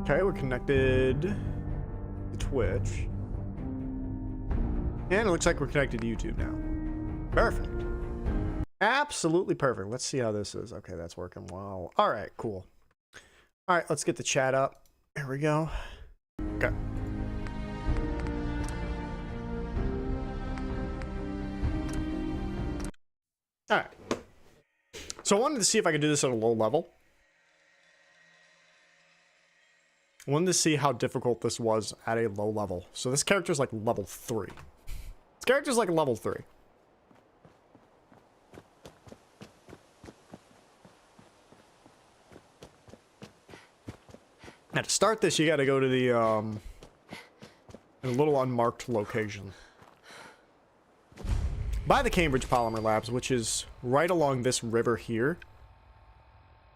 Okay, we're connected to Twitch. And it looks like we're connected to YouTube now. Perfect. Absolutely perfect. Let's see how this is. Okay, that's working well. All right, cool. All right, let's get the chat up. There we go. Okay. All right. So I wanted to see if I could do this at a low level. I wanted to see how difficult this was at a low level. So this character's like level 3. This character's like level 3. Now to start this, you gotta go to the, a little unmarked location. By the Cambridge Polymer Labs, which is right along this river here.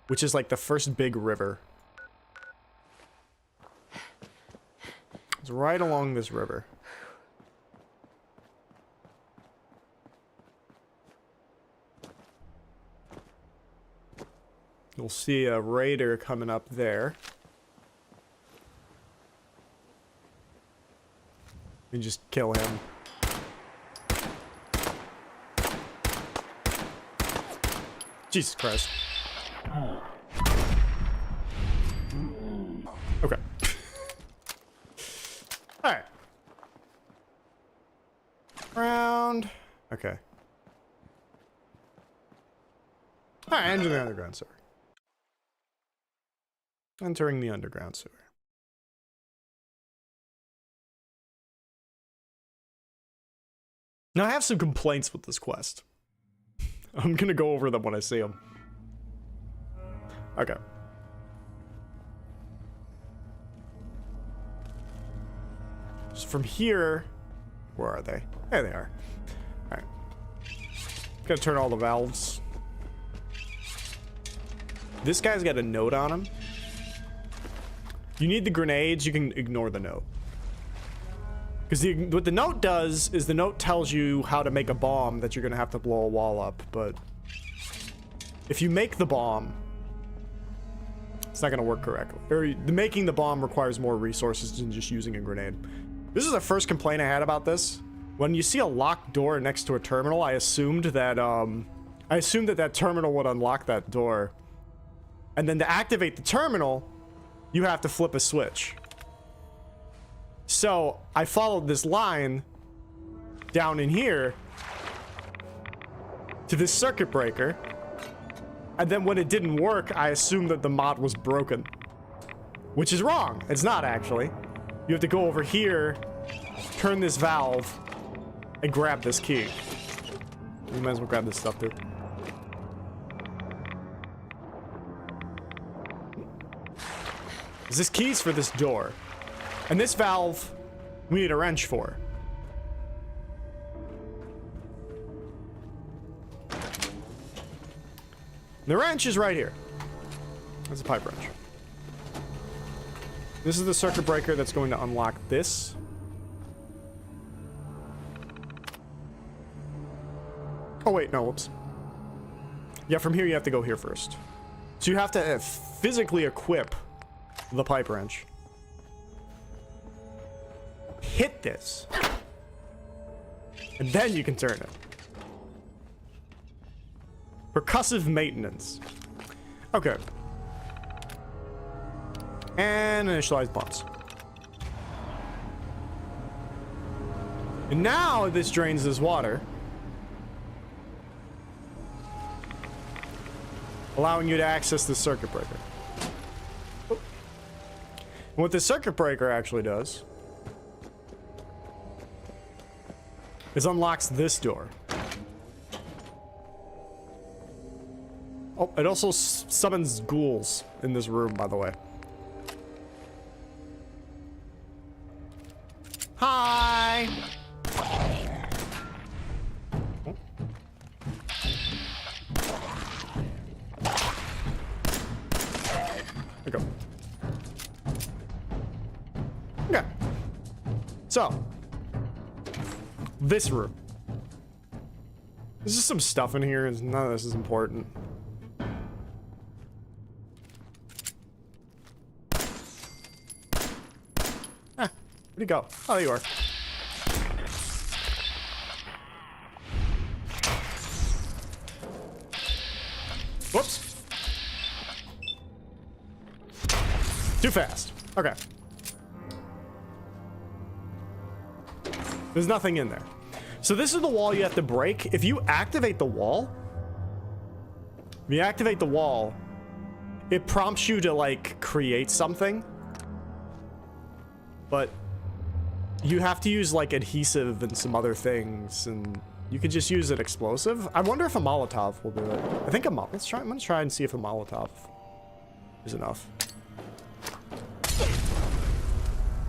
Which is like the first big river. It's right along this river. You'll see a raider coming up there. And just kill him. Jesus Christ. Okay. Alright. Round. Okay. Alright, enter the underground sewer. Entering the underground sewer. Now I have some complaints with this quest. I'm gonna go over them when I see them. Okay. So from here, where are they? There they are. Alright. Gotta turn all the valves. This guy's got a note on him. You need the grenades, you can ignore the note. Because what the note does is the note tells you how to make a bomb that you're going to have to blow a wall up, but if you make the bomb, it's not going to work correctly. Or making the bomb requires more resources than just using a grenade. This is the first complaint I had about this. When you see a locked door next to a terminal, I assumed that that terminal would unlock that door. And then to activate the terminal, you have to flip a switch. So I followed this line down in here to this circuit breaker, and then when it didn't work, I assumed that the mod was broken, which is wrong. It's not actually. You have to go over here, turn this valve, and grab this key. You might as well grab this stuff too. This key's for this door. And this valve, we need a wrench for. The wrench is right here. That's a pipe wrench. This is the circuit breaker that's going to unlock this. Oh wait, no, whoops. Yeah, from here you have to go here first. So you have to physically equip the pipe wrench. Hit this. And then you can turn it. Percussive maintenance. Okay. And initialize bombs. And now this drains this water, allowing you to access the circuit breaker. And what the circuit breaker actually does is unlocks this door. Oh, it also summons ghouls in this room, by the way. Hi! Oh. There we go. Okay. So, this room. There's just some stuff in here, and none of this is important. you go? Oh, there you are. Whoops. Too fast. Okay. There's nothing in there. So this is the wall you have to break. If you activate the wall, it prompts you to like create something. But you have to use like adhesive and some other things, and you could just use an explosive. I wonder if a Molotov will do it. I think I'm gonna try and see if a Molotov is enough.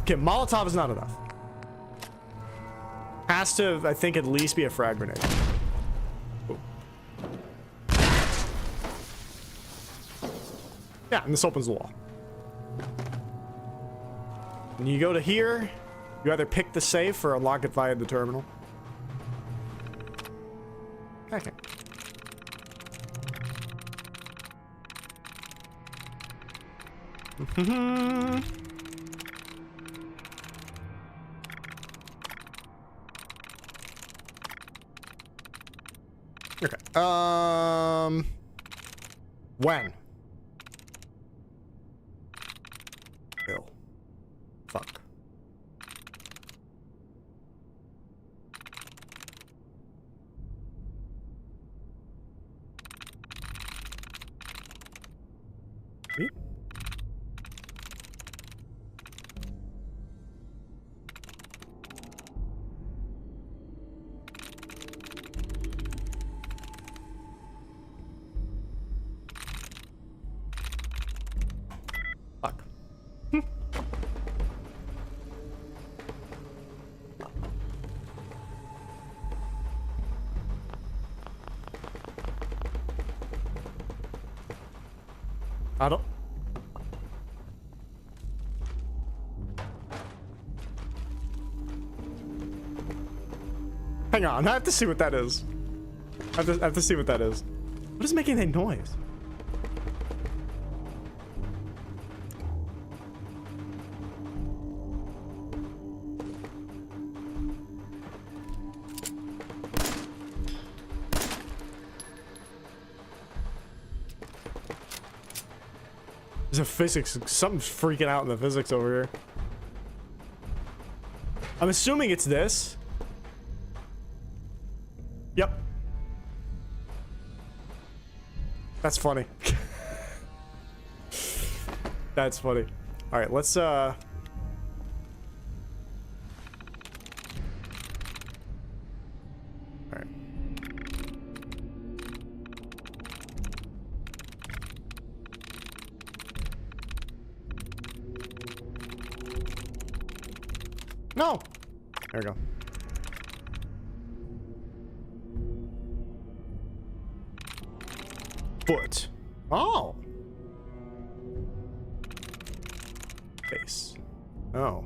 Okay, Molotov is not enough. Has to, I think, at least be a frag grenade. Ooh. Yeah, and this opens the wall. When you go to here, you either pick the safe or unlock it via the terminal. Okay. Okay. When? Bill. Fuck. Me? Fuck. I don't... Hang on, I have to see what that is. I have to see what that is. What is making that noise? There's a physics, something's freaking out in the physics over here. I'm assuming it's this. Yep. That's funny. That's funny. All right, let's all right. No. There we go. Foot. Oh. Face. Oh.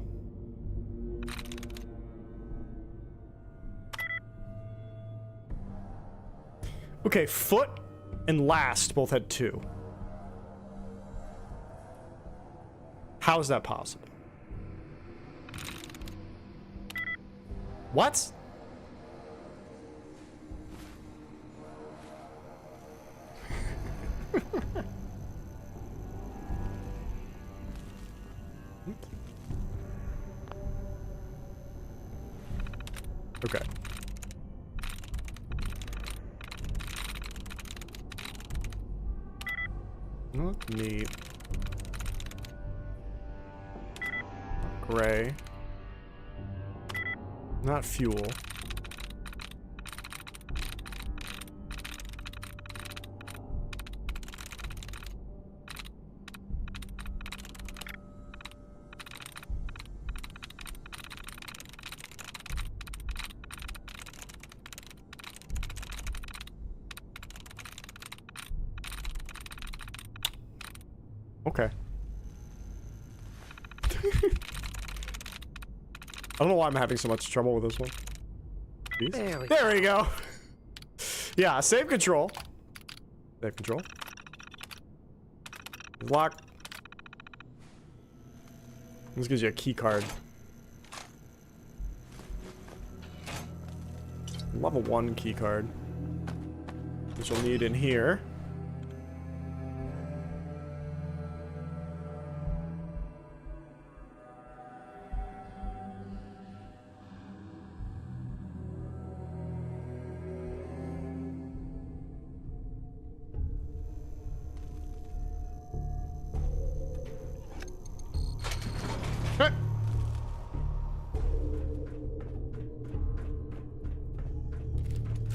Okay, foot and last both had 2. How is that possible? What? Okay. Look neat. Gray. Not fuel. Okay. I don't know why I'm having so much trouble with this one. There we go. Yeah, save control. Save control. Lock. This gives you a key card. level 1 key card, which we'll need in here.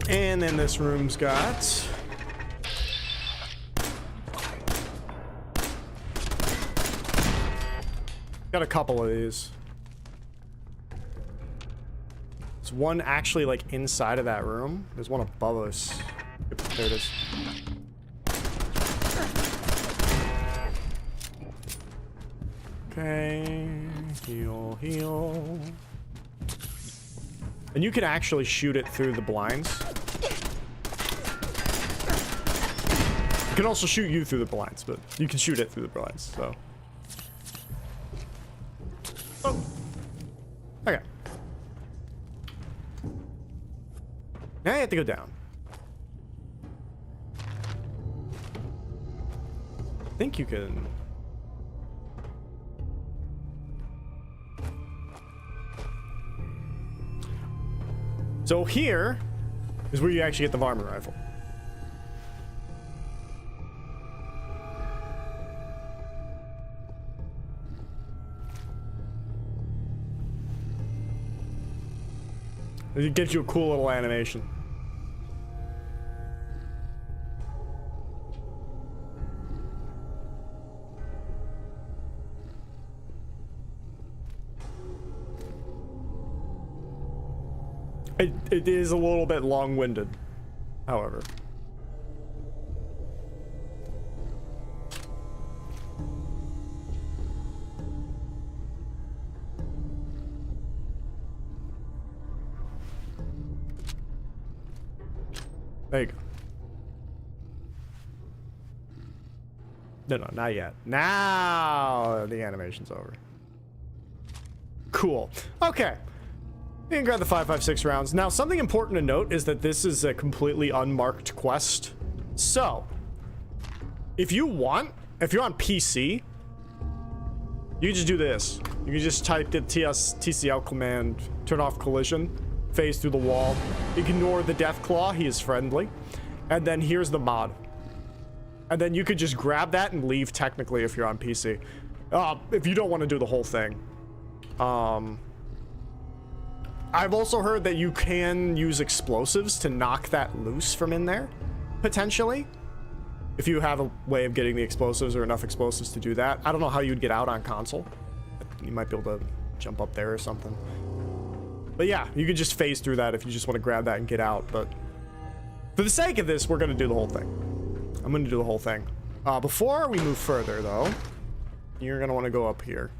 And then this room's got a couple of these. There's one actually like inside of that room. There's one above us. There it is. Okay, heal, heal. And you can actually shoot it through the blinds. You can also shoot you through the blinds, but you can shoot it through the blinds, so. Oh. Okay. Now you have to go down. I think you can... So here is where you actually get the Varmint rifle. It gives you a cool little animation. It is a little bit long-winded, however. There you go. No, not yet. Now the animation's over. Cool. Okay. You can grab the 5.56 rounds. Now, something important to note is that this is a completely unmarked quest. So, if you want, if you're on PC, you can just do this. You can just type the TCL command, turn off collision, phase through the wall, ignore the Deathclaw, he is friendly, and then here's the mod. And then you could just grab that and leave technically if you're on PC. If you don't want to do the whole thing. I've also heard that you can use explosives to knock that loose from in there, potentially. If you have a way of getting the explosives or enough explosives to do that. I don't know how you'd get out on console. You might be able to jump up there or something. But yeah, you could just phase through that if you just want to grab that and get out. But for the sake of this, we're going to do the whole thing. I'm going to do the whole thing. Before we move further, though, you're going to want to go up here.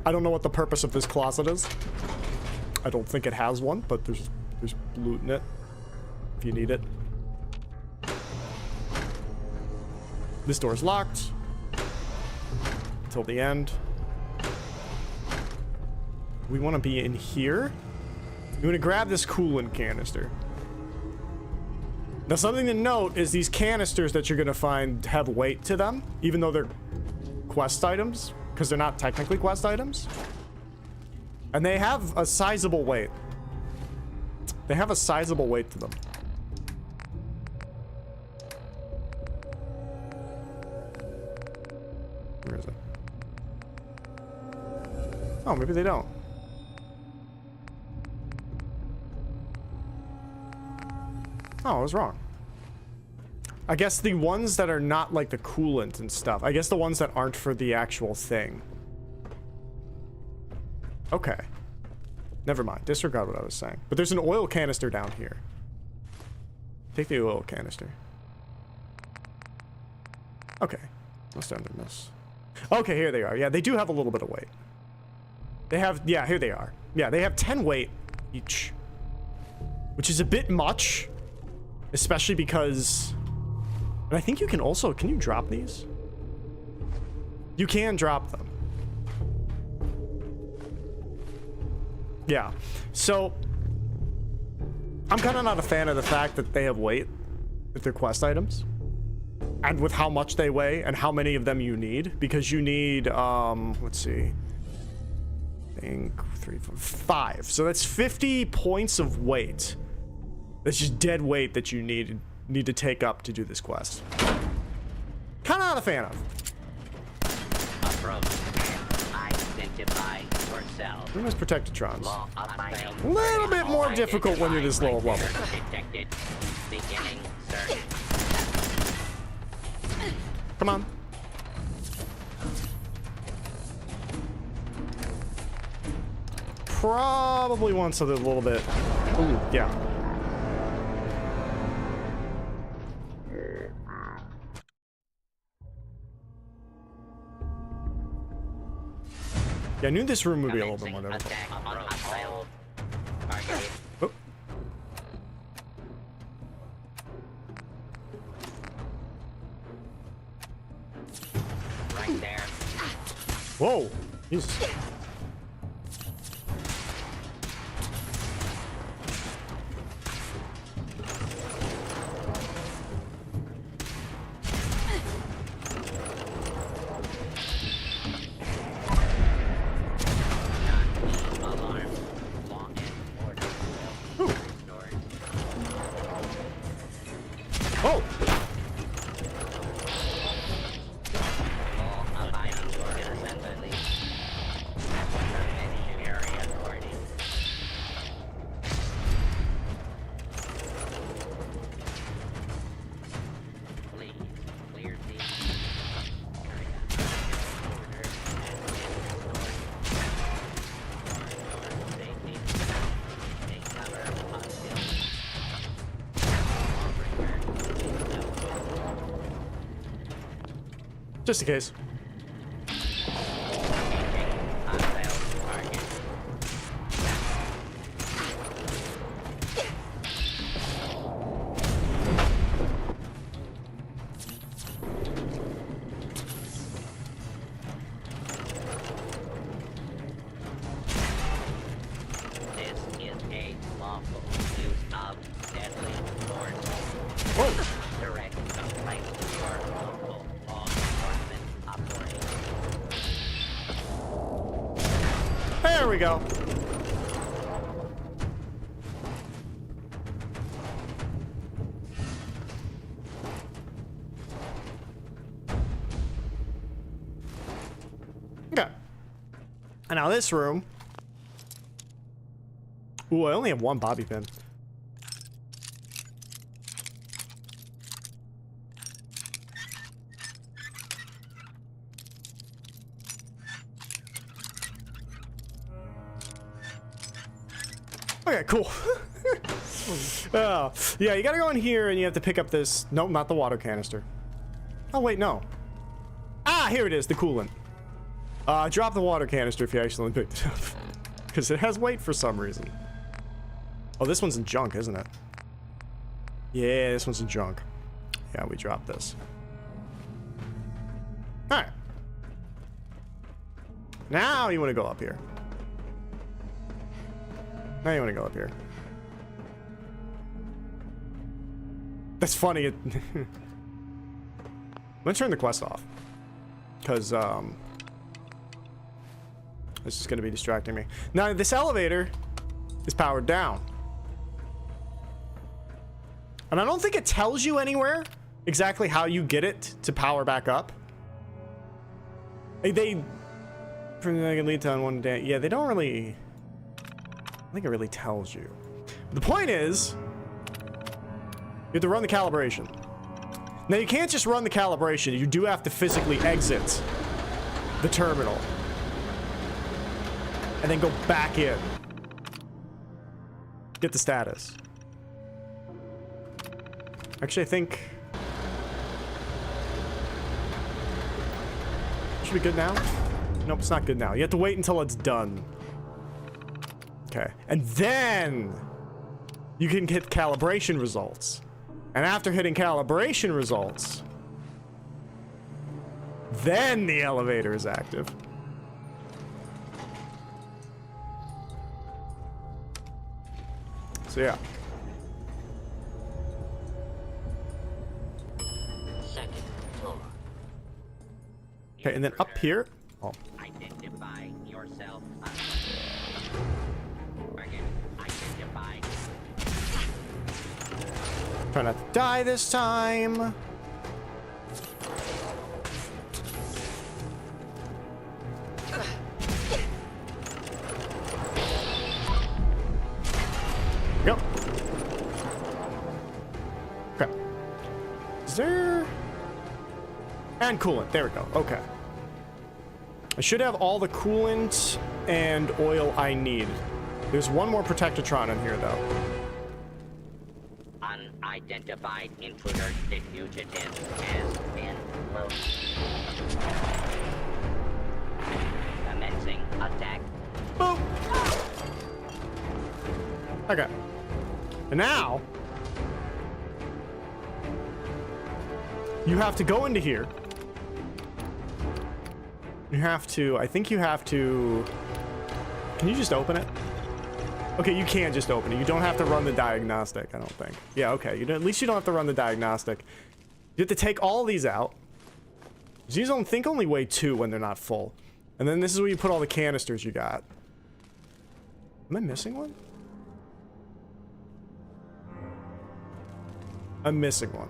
I don't know what the purpose of this closet is. I don't think it has one, but there's loot in it if you need it. This door is locked until the end. We want to be in here. You want to grab this coolant canister. Now, something to note is these canisters that you're going to find have weight to them, even though they're quest items. Because they're not technically quest items. And they have a sizable weight. They have a sizable weight to them. Where is it? Oh, maybe they don't. Oh, I was wrong. I guess the ones that are not like the coolant and stuff. I guess the ones that aren't for the actual thing. Okay. Never mind. Disregard what I was saying. But there's an oil canister down here. Take the oil canister. Okay. Must have done this. Okay, here they are. Yeah, they do have a little bit of weight. They have... Yeah, here they are. Yeah, they have 10 weight each. Which is a bit much. Especially because... And I think you can also... Can you drop these? You can drop them. Yeah. So, I'm kind of not a fan of the fact that they have weight with their quest items. And with how much they weigh and how many of them you need. Because you need, let's see. I think 3, 4, 5. So that's 50 points of weight. That's just dead weight that you need to take up to do this quest. Kind of not a fan of. Approach. Identify yourself. Where's Protectatrons? A Little bit more difficult when you're this low level. Detected. Beginning search. Come on. Probably want something a little bit. Ooh, yeah. Yeah, I knew this room would be a little bit more difficult. Oh. Right there. Whoa! Jesus. Alarm. Law and order. Ooh. Restored. Oh! All abiding orders and release. Termination area authority. Please clear the area. Order and safety. Take cover until Just in case. This is a lawful use of deadly force. Whoa! Direct complaint to your local law enforcement authority. There we go. Okay. And now this room. Ooh, I only have one bobby pin. Okay, cool. Oh, yeah, you gotta go in here and you have to pick up this. Nope, not the water canister. Oh, wait, no. Ah, here it is, the coolant. Drop the water canister if you accidentally picked it up. Because it has weight for some reason. Oh, this one's in junk, isn't it? Yeah, this one's in junk. Yeah, we dropped this. Alright. Now you want to go up here. Now you want to go up here. That's funny. I'm gonna turn the quest off. Because, this is gonna be distracting me. Now, this elevator is powered down. And I don't think it tells you anywhere exactly how you get it to power back up. They can lead to one day. Yeah, they don't really. I think it really tells you. The point is, you have to run the calibration. Now, you can't just run the calibration. You do have to physically exit the terminal. And then go back in. Get the status. Actually, I think... should be good now? Nope, it's not good now. You have to wait until it's done. Okay. And then... you can hit calibration results. And after hitting calibration results... then the elevator is active. So yeah. Second floor. Okay, and then up here. Oh. Identify yourself. Again, identify. Try not to die this time. Go. Okay. Is there... And coolant. There we go. Okay. I should have all the coolant and oil I need. There's one more Protectatron in here, though. Unidentified intruder. The fugitive has been located. Commencing attack. Boom. Okay. And now... you have to go into here. You have to... I think you have to... Can you just open it? Okay, you can just open it. You don't have to run the diagnostic, I don't think. Yeah, okay. At least you don't have to run the diagnostic. You have to take all these out. These only weigh 2 when they're not full. And then this is where you put all the canisters you got. Am I missing one? I'm missing one.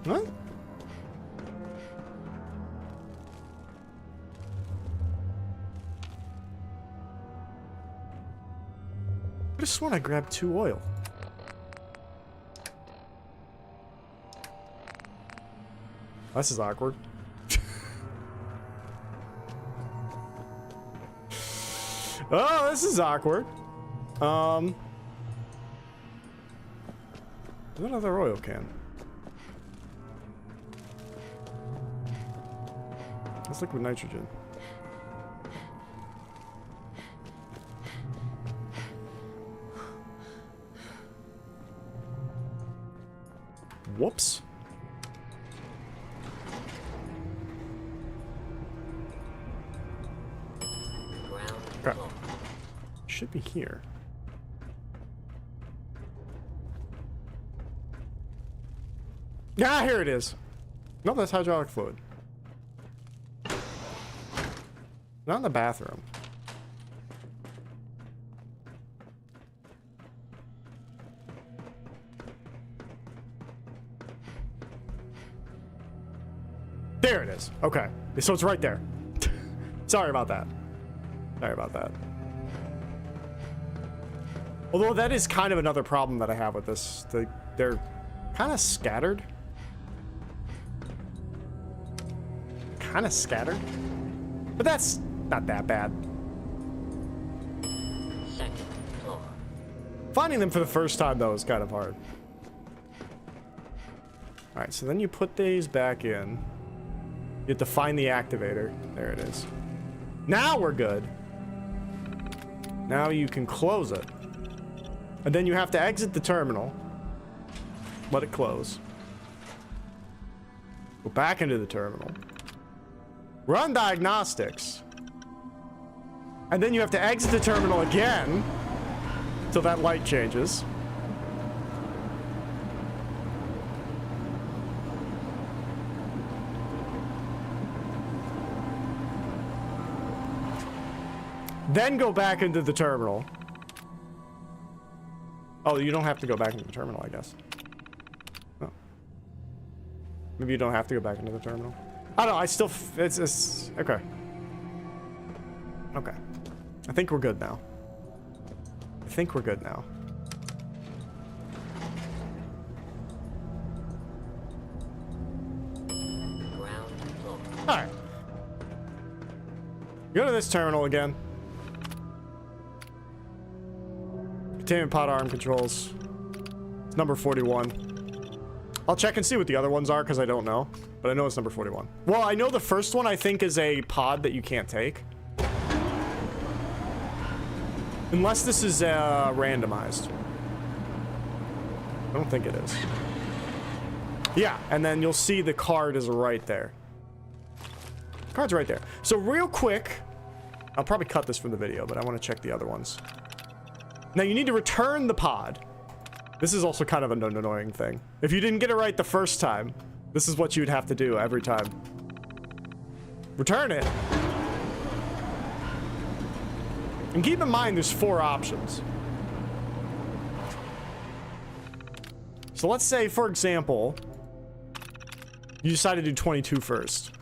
What? I just sworn I grabbed 2 oil. This is awkward. Oh, this is awkward. There's another oil can. That's liquid nitrogen. Whoops. Okay. Should be here. Ah, here it is. No, that's hydraulic fluid. Not in the bathroom. There it is. Okay. So it's right there. Sorry about that. Sorry about that. Although that is kind of another problem that I have with this. They're kind of scattered. Kind of scattered. But that's not that bad. Second floor. Finding them for the first time, though, is kind of hard. Alright, so then you put these back in. You have to find the activator. There it is. Now we're good. Now you can close it. And then you have to exit the terminal. Let it close. Go back into the terminal. Run diagnostics. And then you have to exit the terminal again. Till that light changes. Then go back into the terminal. Oh, you don't have to go back into the terminal, I guess. Oh. Maybe you don't have to go back into the terminal. I don't know, I still... It's... Okay. Okay. I think we're good now. I think we're good now. Alright. Go to this terminal again. Containment pod arm controls. It's number 41. I'll check and see what the other ones are because I don't know. But I know it's number 41. Well, I know the first one I think is a pod that you can't take. Unless this is randomized. I don't think it is. Yeah, and then you'll see the card is right there. Card's right there. So real quick, I'll probably cut this from the video, but I want to check the other ones. Now you need to return the pod. This is also kind of an annoying thing. If you didn't get it right the first time, this is what you would have to do every time. Return it. And keep in mind, there's 4 options. So let's say, for example, you decide to do 22 first.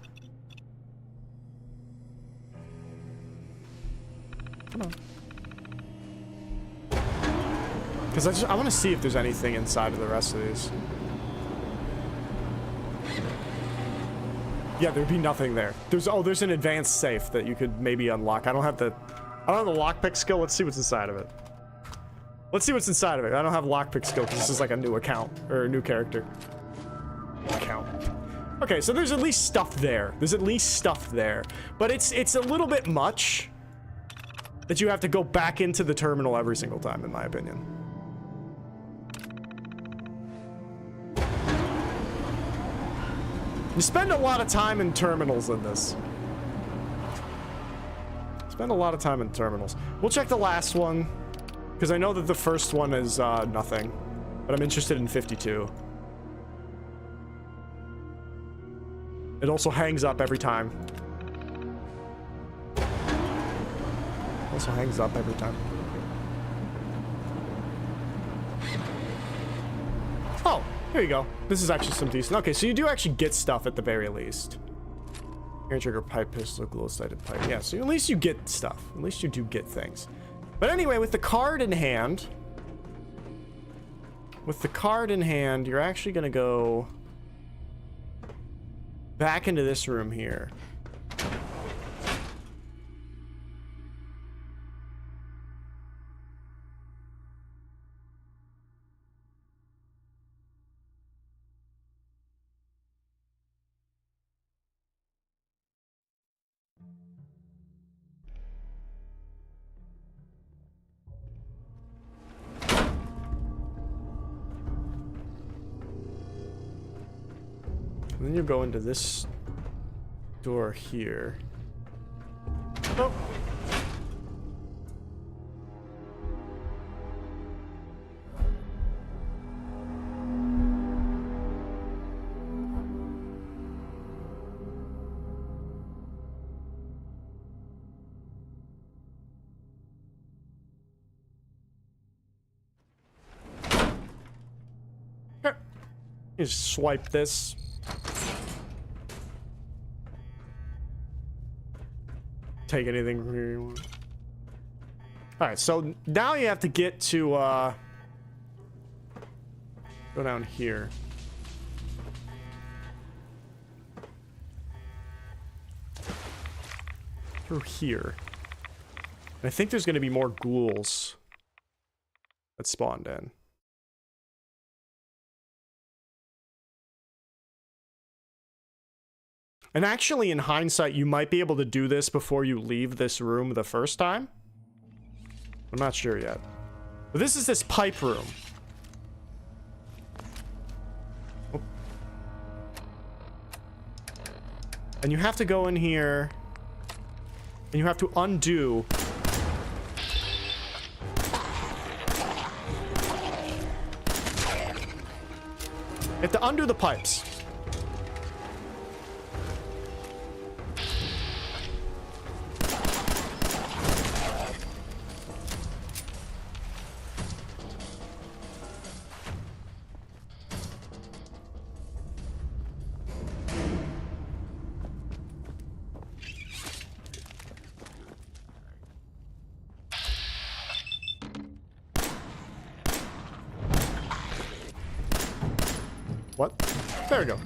Come on. Because I want to see if there's anything inside of the rest of these. Yeah, there'd be nothing there. There's an advanced safe that you could maybe unlock. I don't have the lockpick skill. Let's see what's inside of it. Let's see what's inside of it. I don't have lockpick skill because this is like a new account or a new character. Account. Okay, so there's at least stuff there. There's at least stuff there, but it's a little bit much that you have to go back into the terminal every single time, in my opinion. You spend a lot of time in terminals in this. Spend a lot of time in terminals. We'll check the last one, because I know that the first one is nothing, but I'm interested in 52. It also hangs up every time. Also hangs up every time. Oh, here you go. This is actually some decent. Okay, so you do actually get stuff at the very least. Air trigger, pipe, pistol, glow-sighted pipe. Yeah, so at least you get stuff. At least you do get things. But anyway, with the card in hand, you're actually gonna go back into this room here. And then you go into this door here. Oh. Here. You just swipe this. Take anything from here you want. Alright, so now you have to get to go down here. Through here. And I think there's gonna be more ghouls that spawned in. And actually, in hindsight, you might be able to do this before you leave this room the first time. I'm not sure yet. But this is this pipe room. Oh. And you have to go in here. And you have to undo. You have to undo the pipes. What? There we go.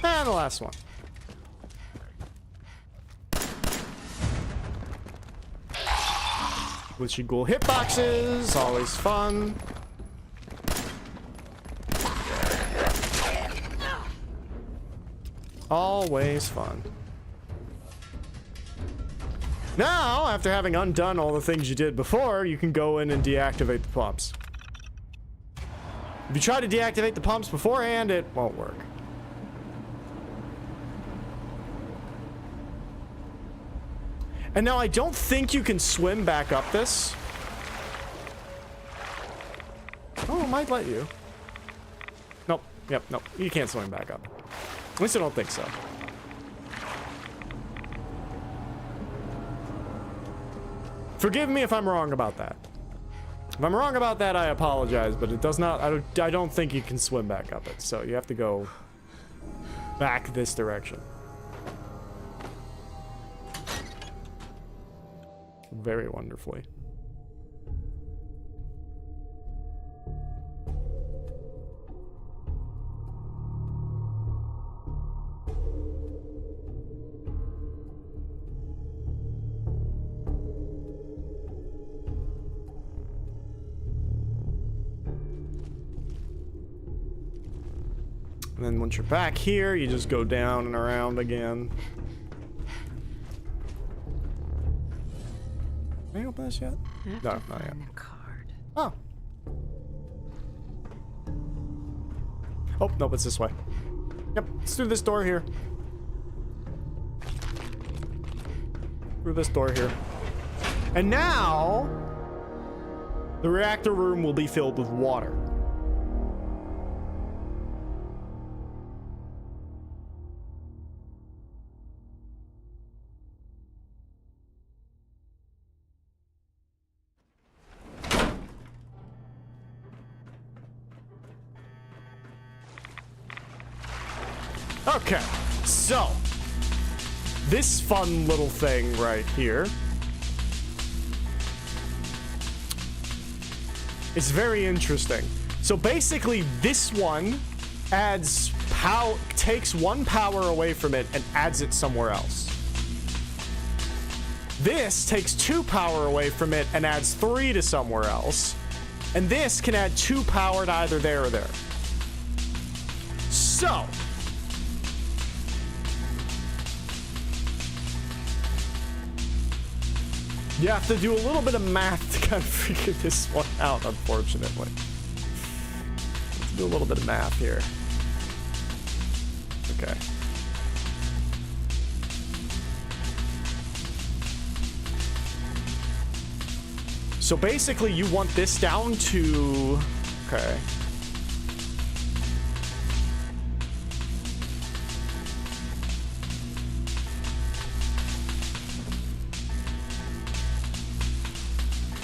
And the last one. Glitchy ghoul hitboxes, always fun. Always fun. Now, after having undone all the things you did before, you can go in and deactivate the pumps. If you try to deactivate the pumps beforehand, it won't work. And now I don't think you can swim back up this. Oh, it might let you. Nope. Yep, nope. You can't swim back up. At least I don't think so. Forgive me if I'm wrong about that. If I'm wrong about that, I apologize, but it does not... I don't think you can swim back up it, so you have to go back this direction. Very wonderfully. And then once you're back here, you just go down and around again. Can I open this yet? No, not yet. Oh. Oh, nope, it's this way. Yep, let's do this door here. Through this door here. And now, the reactor room will be filled with water. Okay, so this fun little thing right here is very interesting. So basically this one adds power, takes one power away from it and adds it somewhere else. This takes 2 power away from it and adds 3 to somewhere else. And this can add 2 power to either there or there. So you have to do a little bit of math to kind of figure this one out, unfortunately. Let's do a little bit of math here. Okay. So basically, you want this down to... Okay.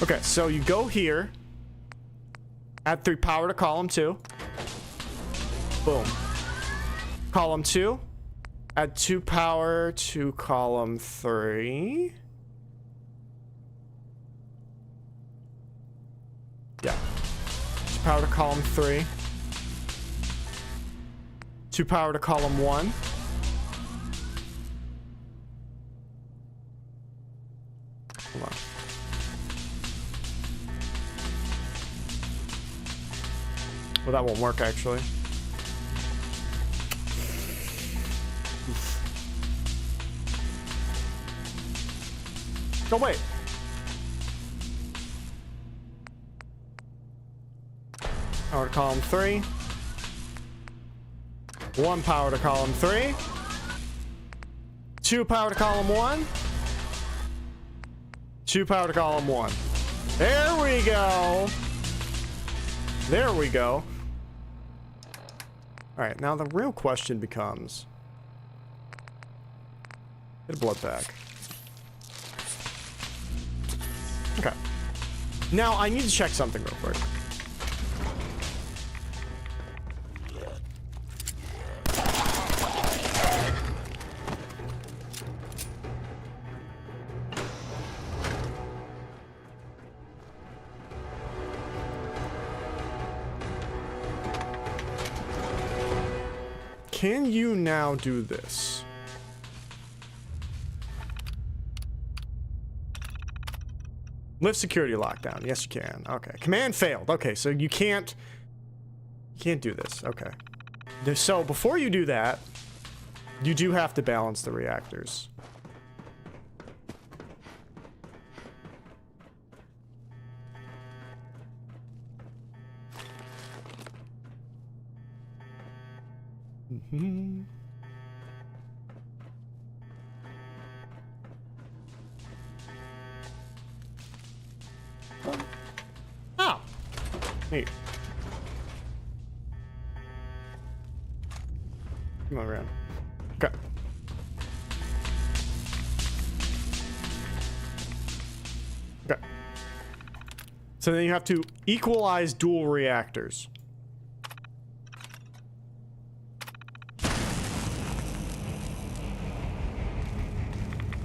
Okay, so you go here, add 3 power to column 2. Boom. Column 2, add 2 power to column 3. Yeah. 2 power to column 3. 2 power to column 1. Hold on. Well, that won't work, actually. No, wait. Power to column 3. 1 power to column 3. 2 power to column 1. 2 power to column 1. There we go. There we go. Alright, now the real question becomes... Get a blood pack. Okay. Now, I need to check something real quick. Can you now do this? Lift security lockdown. Yes, you can. Okay. Command failed. Okay, so you can't do this. Okay. So before you do that, You do have to balance the reactors. Mm-hmm. Oh. Neat. Come on around. Okay. Okay. So then you have to equalize dual reactors.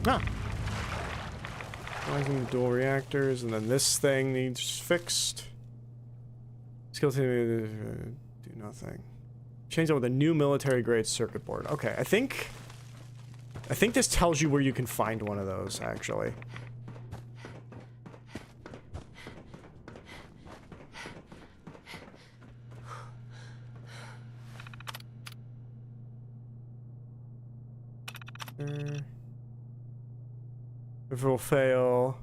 Ah. Equalizing the dual reactors, and then this thing needs fixed. Skill do nothing. Change it with a new military grade circuit board. Okay, I think this tells you where you can find one of those, actually. If it will fail,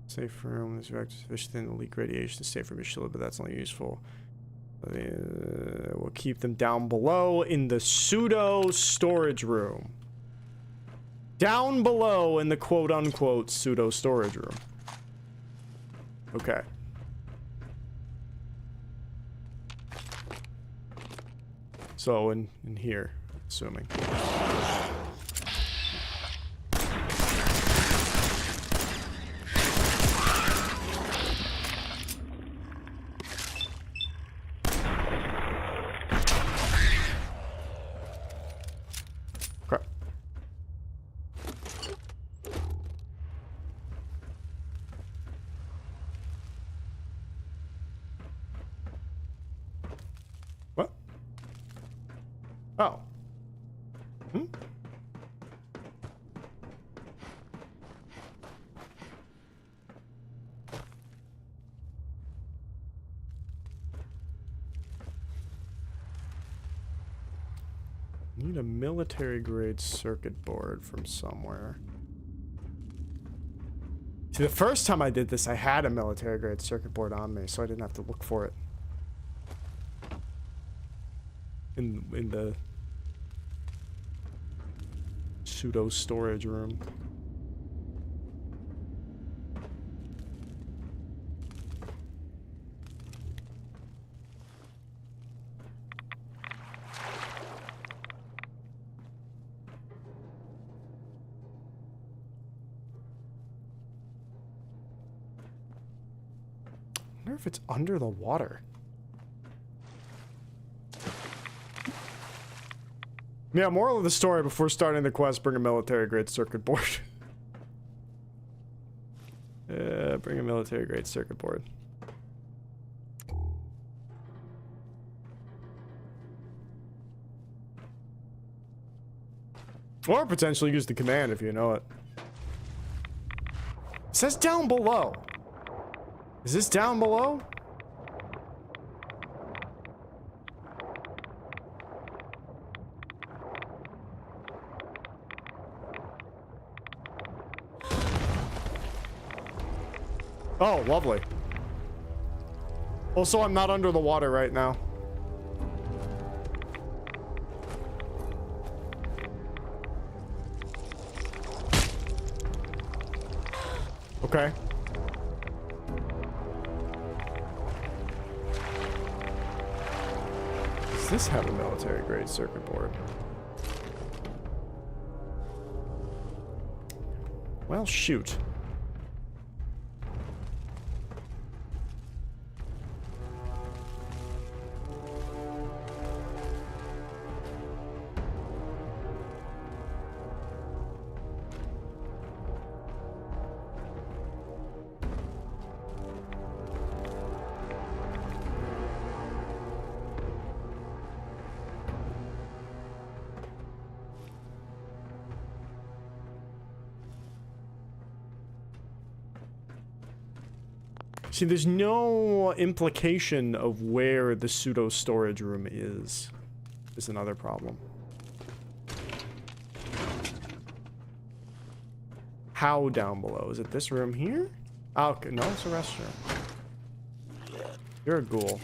safe room. This reactor is sufficient to leak radiation. Safe room is shielded, but that's only useful. We'll keep them down below in the pseudo storage room. Down below in the quote-unquote pseudo storage room. Okay. So in here, assuming. Oh. Hmm? Need a military grade circuit board from somewhere. See, the first time I did this, I had a military grade circuit board on me, so I didn't have to look for it. In the pseudo storage room. I wonder if it's under the water. Yeah, moral of the story, before starting the quest, bring a military grade circuit board. Bring a military grade circuit board. Or potentially use the command if you know it. It says down below. Is this down below? Oh, lovely. Also, I'm not under the water right now. Okay. Does this have a military grade circuit board? Well, shoot. See, there's no implication of where the pseudo storage room is another problem. how down below? Is it this room here? Oh, okay, no, it's a restroom. You're a ghoul.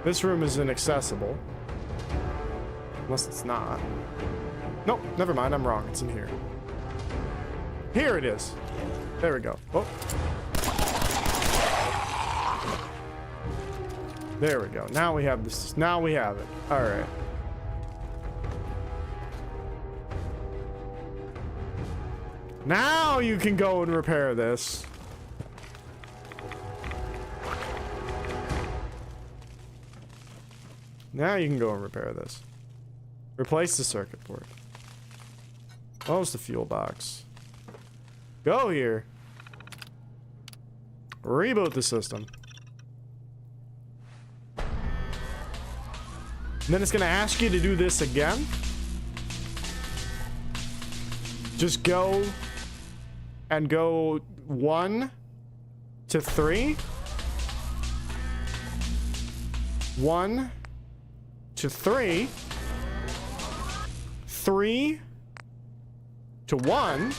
This room is inaccessible. Unless it's not. Nope, never mind, I'm wrong. It's in here. Here it is. There we go. Oh. There we go. Now we have this. Now we have it. All right. Now you can go and repair this. Now you can go and repair this. Replace the circuit board. Close the fuel box. Go here. Reboot the system. And then it's going to ask you to do this again. Just go and go 1 to 3. 1 to 3. 3 to 1.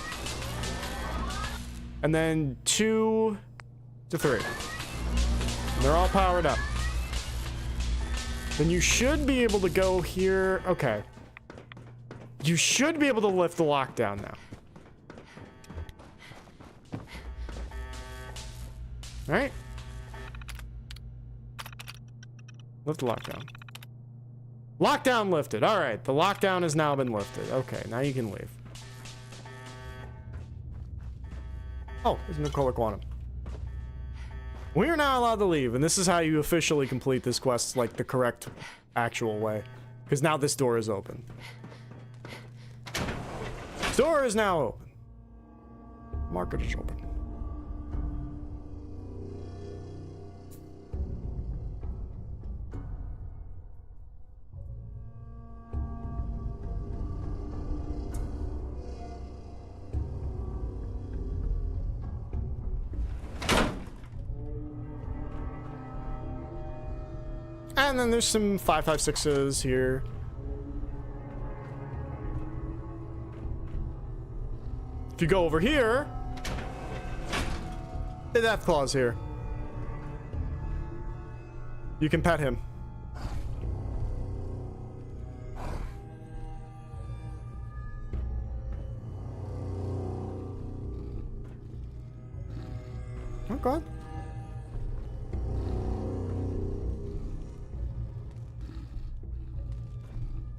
And then 2 to 3. And they're all powered up. Then you should be able to go here. Okay. You should be able to lift the lockdown now. Alright. Lift the lockdown. Lockdown lifted. Alright, the lockdown has now been lifted. Okay, now you can leave. Oh, there's Nuclear Quantum. We are now allowed to leave, and this is how you officially complete this quest, like the correct, actual way. Because now this door is open. Door is now open. Market is open. And then there's some 556s here. If you go over here, the Death Claw's here. You can pet him. Oh God.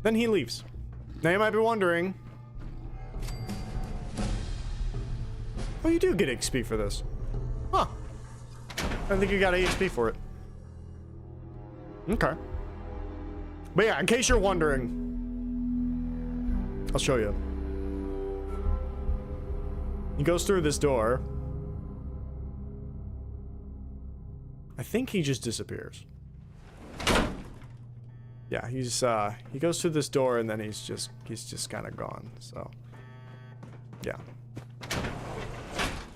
Then he leaves. Now you might be wondering. Oh, you do get XP for this. Huh. I think you got XP for it. Okay. But yeah, in case you're wondering, I'll show you. He goes through this door. I think he just disappears. Yeah, he goes through this door and then he's just kind of gone. So, yeah.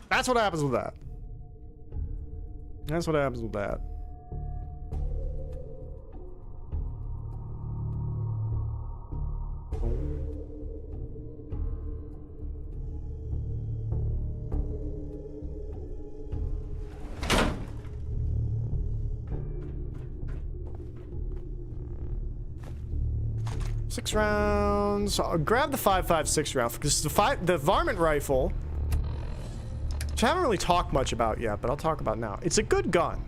That's what happens with that. That's what happens with that. Six rounds. I'll grab the 5.56 round because the Varmint rifle, which I haven't really talked much about yet, but I'll talk about now. It's a good gun.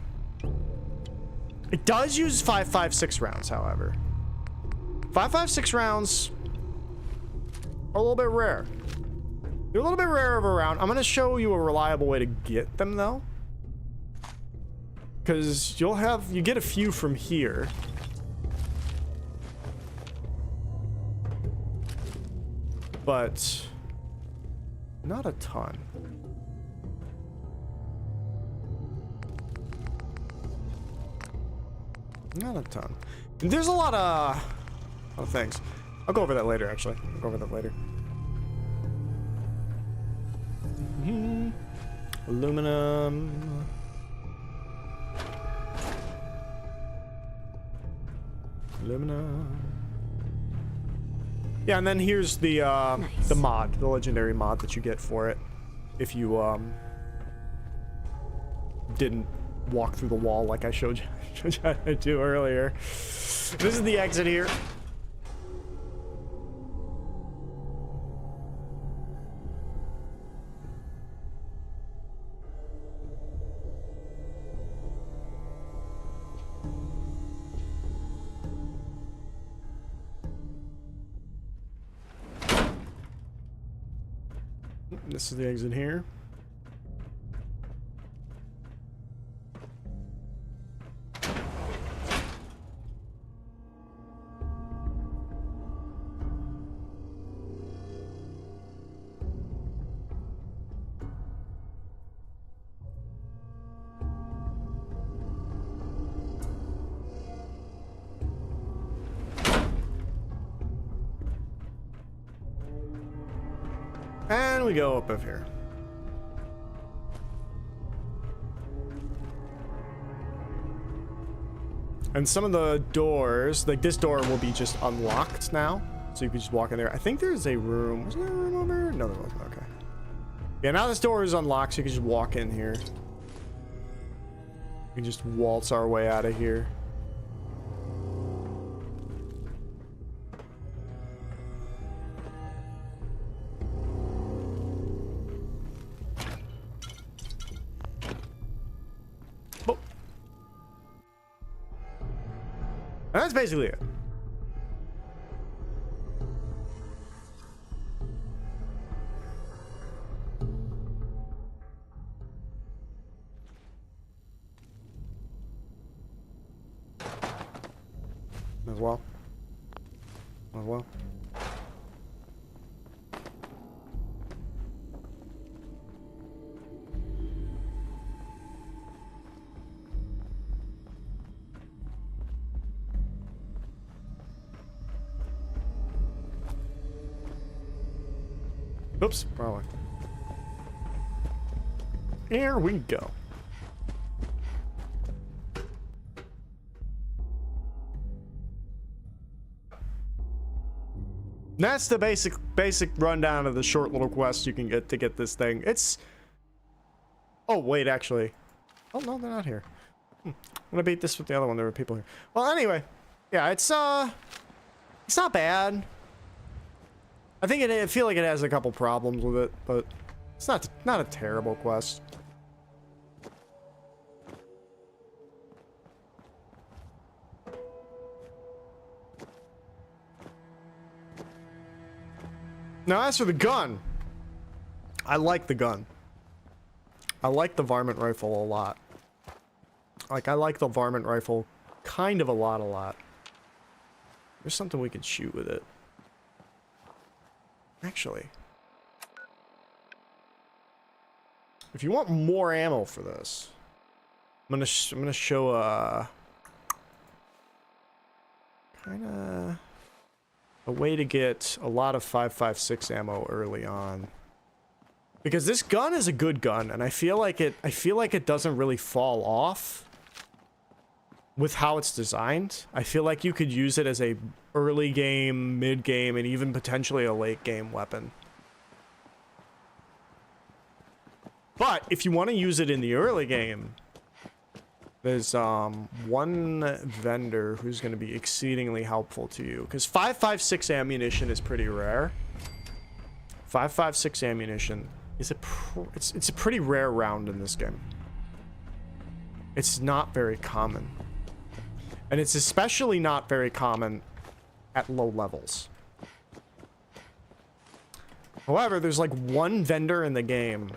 It does use 5.56 rounds, however. 5.56 rounds are a little bit rare. They're a little bit rare of a round. I'm gonna show you a reliable way to get them though, because you get a few from here. But not a ton. Not a ton. There's a lot of things. I'll go over that later, actually. I'll go over that later. Aluminum. Aluminum. Yeah, and then here's the Nice. the mod, the legendary mod that you get for it if you didn't walk through the wall like I showed you how to do earlier. This is the exit here. This is the exit here. And we go up here. And some of the doors, like this door will be just unlocked now. So you can just walk in there. I think there's a room. Was there a room over here? No, there wasn't. Okay. Yeah, now this door is unlocked, so you can just walk in here. We can just waltz our way out of here. And that's basically it. As well. As well. Oops, wrong way. Here we go. That's the basic rundown of the short little quest you can get to get this thing. It's... Oh, wait, actually. Oh, no, they're not here. I'm gonna beat this with the other one. There were people here. Well, anyway. Yeah, it's not bad. I feel like it has a couple problems with it, but it's not a terrible quest. Now, as for the gun, I like the gun. I like the Varmint rifle a lot. Like, I like the Varmint rifle kind of a lot. There's something we could shoot with it. Actually, if you want more ammo for this, I'm gonna show kinda a way to get a lot of 5.56 ammo early on, because this gun is a good gun, and I feel like it doesn't really fall off with how it's designed. I feel like you could use it as a early game, mid game, and even potentially a late game weapon. But if you want to use it in the early game, there's one vendor who's going to be exceedingly helpful to you, because 5.56 ammunition is pretty rare. 5.56 ammunition is it's a pretty rare round in this game. It's not very common. And it's especially not very common at low levels. However, there's like one vendor in the game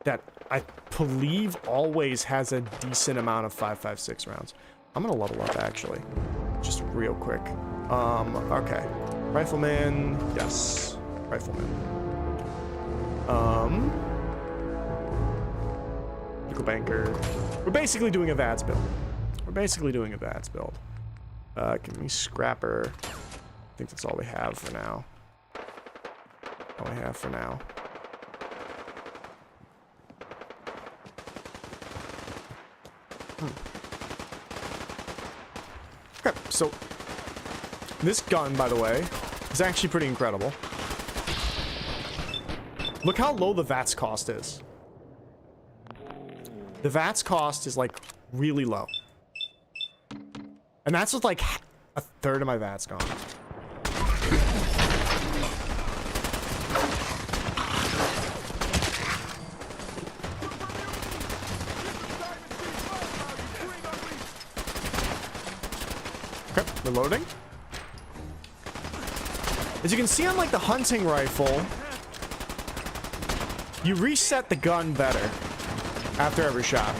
that I believe always has a decent amount of 5.56 rounds. I'm gonna level up actually, just real quick. Okay, rifleman, yes, rifleman. Nickel banker. We're basically doing a VADS build. Give me scrapper. I think that's all we have for now. Okay, so this gun, by the way, is actually pretty incredible. Look how low the VATS cost is. The VATS cost is like really low. And that's with like a third of my VATS gone. Okay, reloading. As you can see on like the hunting rifle, you reset the gun better after every shot.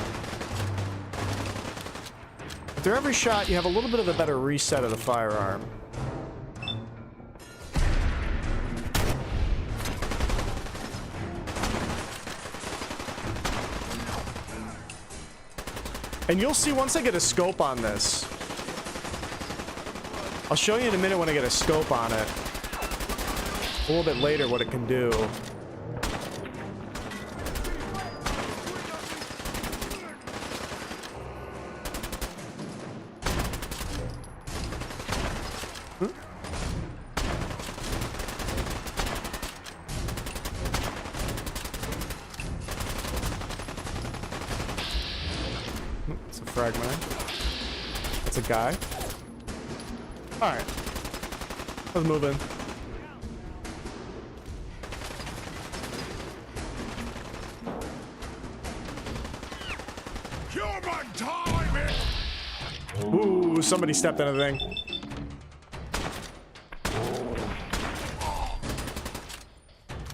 After every shot, you have a little bit of a better reset of the firearm. And you'll see once I get a scope on this. I'll show you in a minute when I get a scope on it. A little bit later what it can do. It's a fragment. It's a guy. Alright. Let's move in. Ooh, somebody stepped in a thing.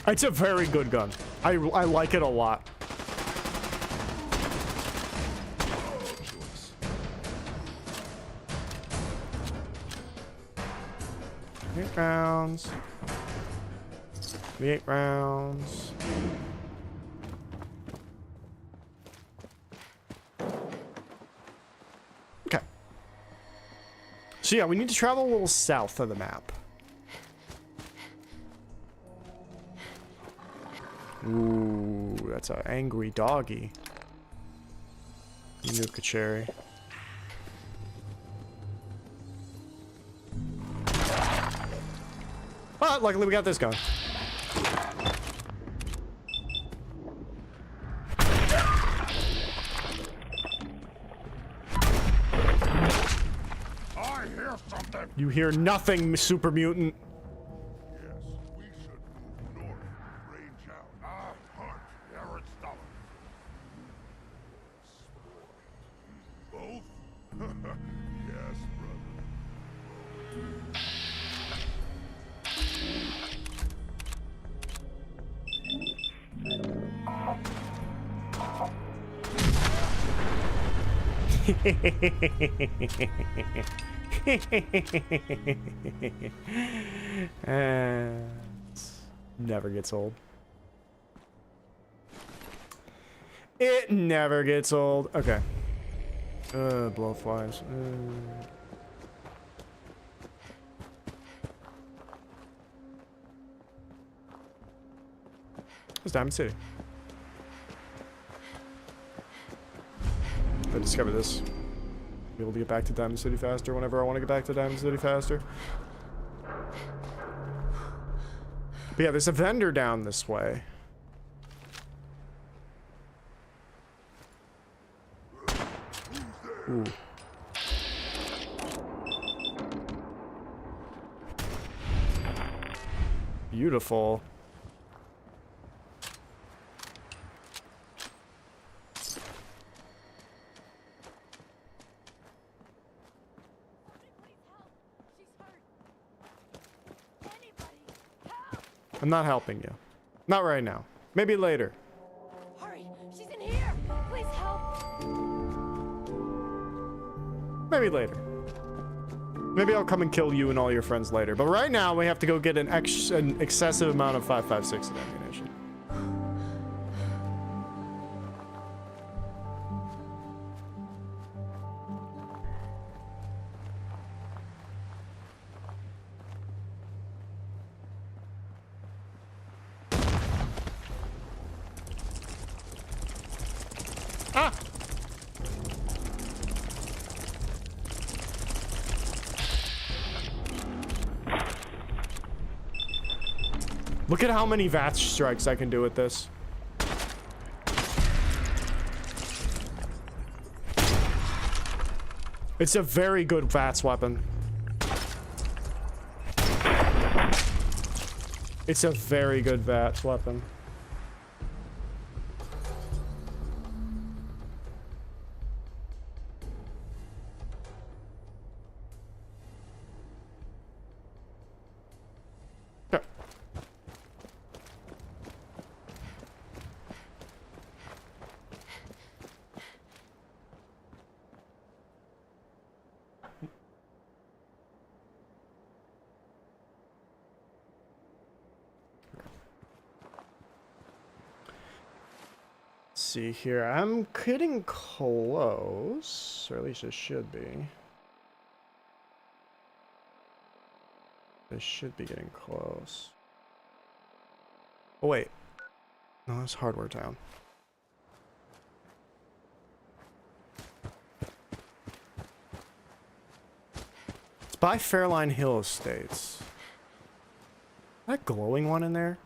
It's a very good gun. I like it a lot. 8 rounds. 8 rounds. Okay. So yeah, we need to travel a little south of the map. Ooh, that's an angry doggy. Nuka cherry. But luckily we got this going. I hear something. You hear nothing, super mutant. Yes, we should move north. Range out. Hunt. Aristotle. Both? Yes, brother. Never gets old. It never gets old. Okay. Blowflies. It's Diamond City. I discovered this. Be able to get back to Diamond City faster whenever I want to get back to Diamond City faster. But yeah, there's a vendor down this way. Ooh. Beautiful. I'm not helping you. Not right now. Maybe later. Hurry! She's in here! Please help! Maybe later. Maybe I'll come and kill you and all your friends later. But right now, we have to go get an excessive amount of 5.56 of ammunition. Ah! Look at how many VAT strikes I can do with this. It's a very good VATS weapon. It's a very good VATS weapon. Okay. See here, I'm getting close, or at least it should be. They should be getting close. Oh wait, no, that's Hardware Town. It's by Fairline Hill Estates. That glowing one in there?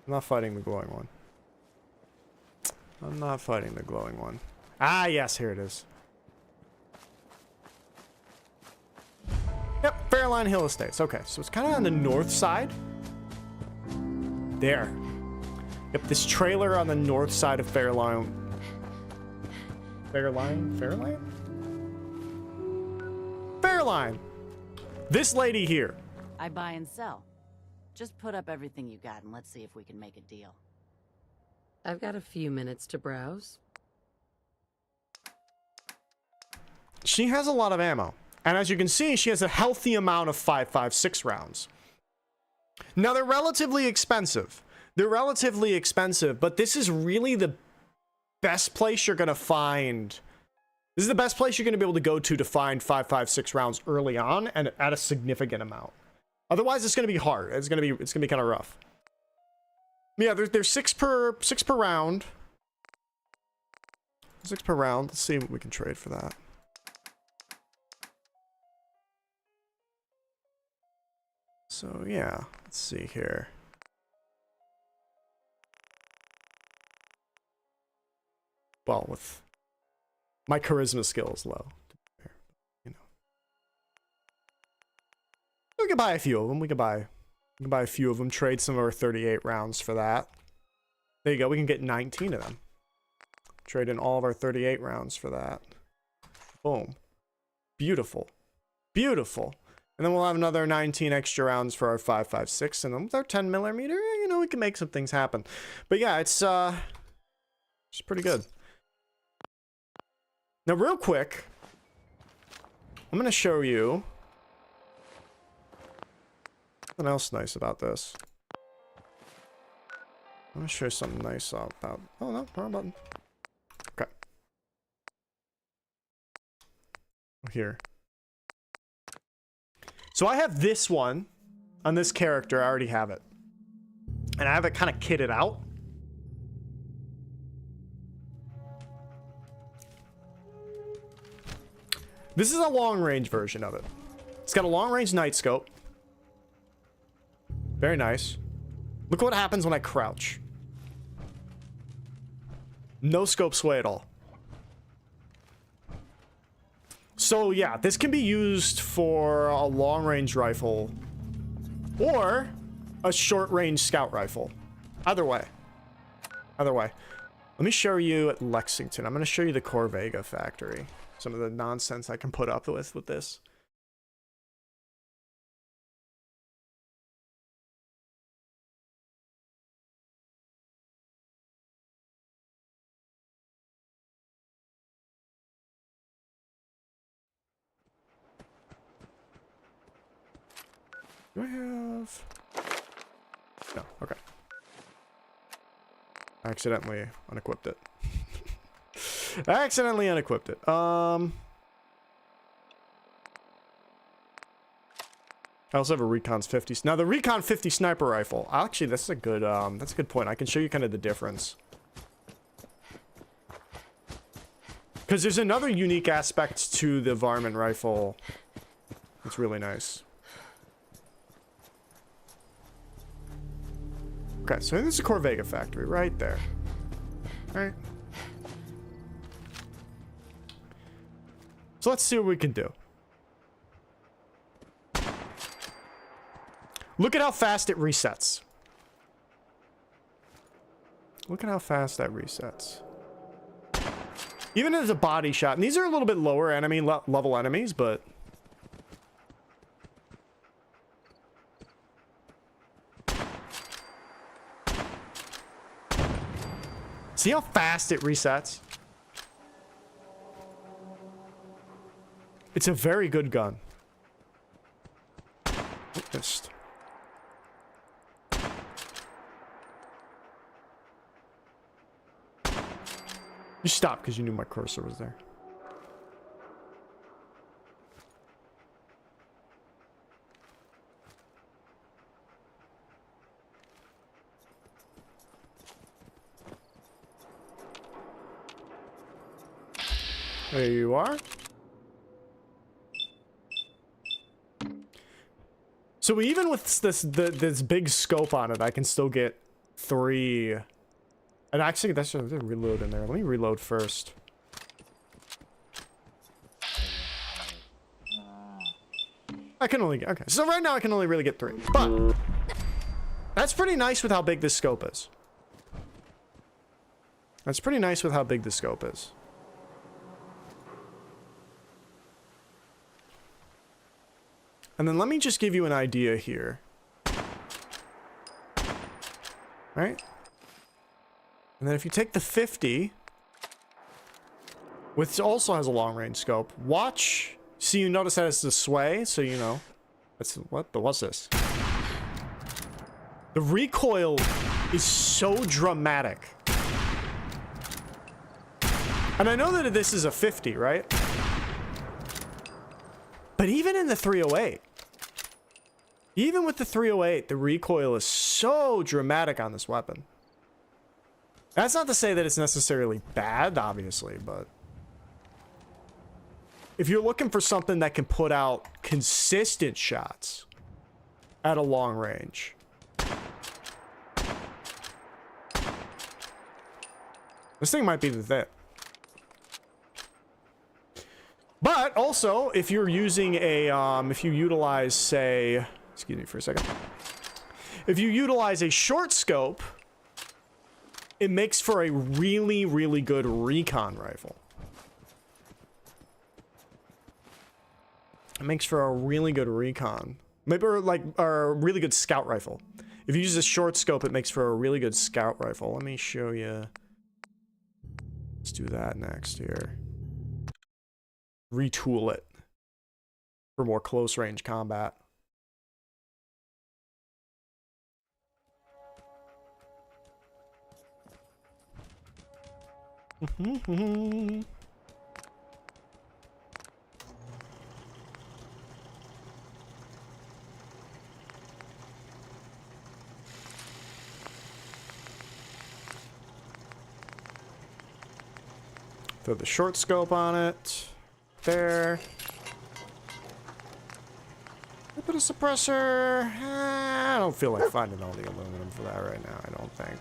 I'm not fighting the glowing one. I'm not fighting the glowing one. Ah, yes, here it is. Yep, Fairline Hill Estates. Okay, so it's kind of on the north side. There. Yep, this trailer on the north side of Fairline. Fairline? Fairline! This lady here. I buy and sell. Just put up everything you got and let's see if we can make a deal. I've got a few minutes to browse. She has a lot of ammo. And as you can see, she has a healthy amount of 5.56 rounds. Now, they're relatively expensive. But this is really the best place you're going to find. This is the best place you're going to be able to go to find 5.56 rounds early on and at a significant amount. Otherwise, it's going to be hard. It's going to be kind of rough. Yeah, there's six per round. 6 per round. Let's see what we can trade for that. So yeah, let's see here. Well, with my charisma skill is low, you know. We can buy a few of them. We can buy a few of them. Trade some of our 38 rounds for that. There you go. We can get 19 of them. Trade in all of our 38 rounds for that. Boom. Beautiful. Beautiful. And then we'll have another 19 extra rounds for our 5.56, and then with our 10 millimeter, you know, we can make some things happen. But yeah, it's pretty good. Now, real quick, I'm gonna show you something else nice about this. I'm gonna show you something nice about. Oh no, wrong button. Okay. Here. So I have this one on this character. I already have it. And I have it kind of kitted out. This is a long-range version of it. It's got a long-range night scope. Very nice. Look what happens when I crouch. No scope sway at all. So yeah, this can be used for a long-range rifle or a short-range scout rifle. Either way. Either way. Let me show you at Lexington. I'm going to show you the Corvega factory. Some of the nonsense I can put up with this. Do I have... No, okay. I accidentally unequipped it. I accidentally unequipped it. I also have a Recon 50. Now the Recon 50 sniper rifle. Actually, that's a good point. I can show you kind of the difference. Because there's another unique aspect to the Varmint rifle. It's really nice. Okay, so this is a Corvega factory right there. All right. So let's see what we can do. Look at how fast it resets. Look at how fast that resets. Even as a body shot, and these are a little bit lower enemy level enemies, but see how fast it resets? It's a very good gun. Missed. You stopped because you knew my cursor was there. There you are. So even with this big scope on it, I can still get 3. And actually, that's just a reload in there. Let me reload first. I can only get, okay. So right now I can only really get 3. But that's pretty nice with how big this scope is. That's pretty nice with how big the scope is. And then let me just give you an idea here. Right? And then if you take the 50, which also has a long range scope, watch. See, you notice that it's the sway, so you know. That's what? But what's this? The recoil is so dramatic. And I know that this is a 50, right? But even in the 308, even with the 308, the recoil is so dramatic on this weapon. That's not to say that it's necessarily bad, obviously, but if you're looking for something that can put out consistent shots at a long range, this thing might be the thing. But also, if you're using a, if you utilize, say, excuse me for a second. If you utilize a short scope, it makes for a really, really good recon rifle. It makes for a really good recon. Maybe like a really good scout rifle. If you use a short scope, it makes for a really good scout rifle. Let me show you. Let's do that next here. Retool it for more close range combat. Throw the short scope on it. There. A bit of suppressor. I don't feel like finding all the aluminum for that right now, I don't think.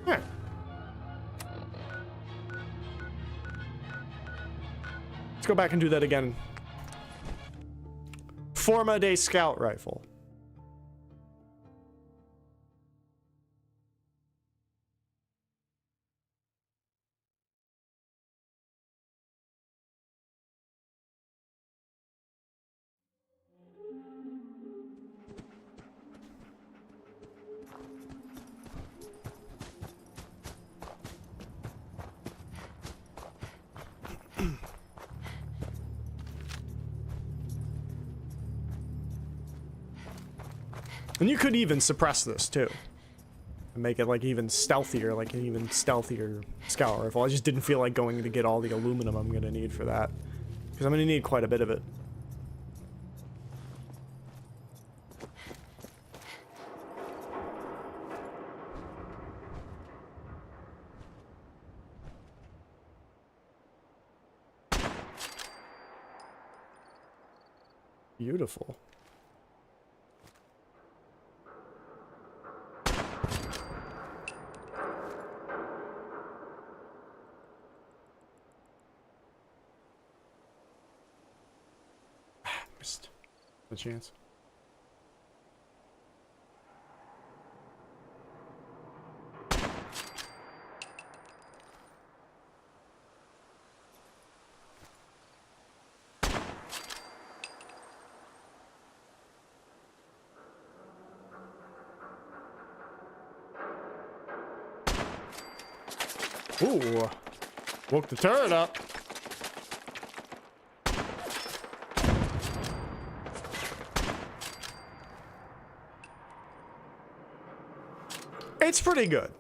Alright. Let's go back and do that again. Forma de Scout Rifle. And you could even suppress this too. And make it like even stealthier, like an even stealthier scout rifle. I just didn't feel like going to get all the aluminum I'm gonna need for that. Because I'm gonna need quite a bit of it. Beautiful. Missed the chance. Ooh, woke the turret up. It's pretty good.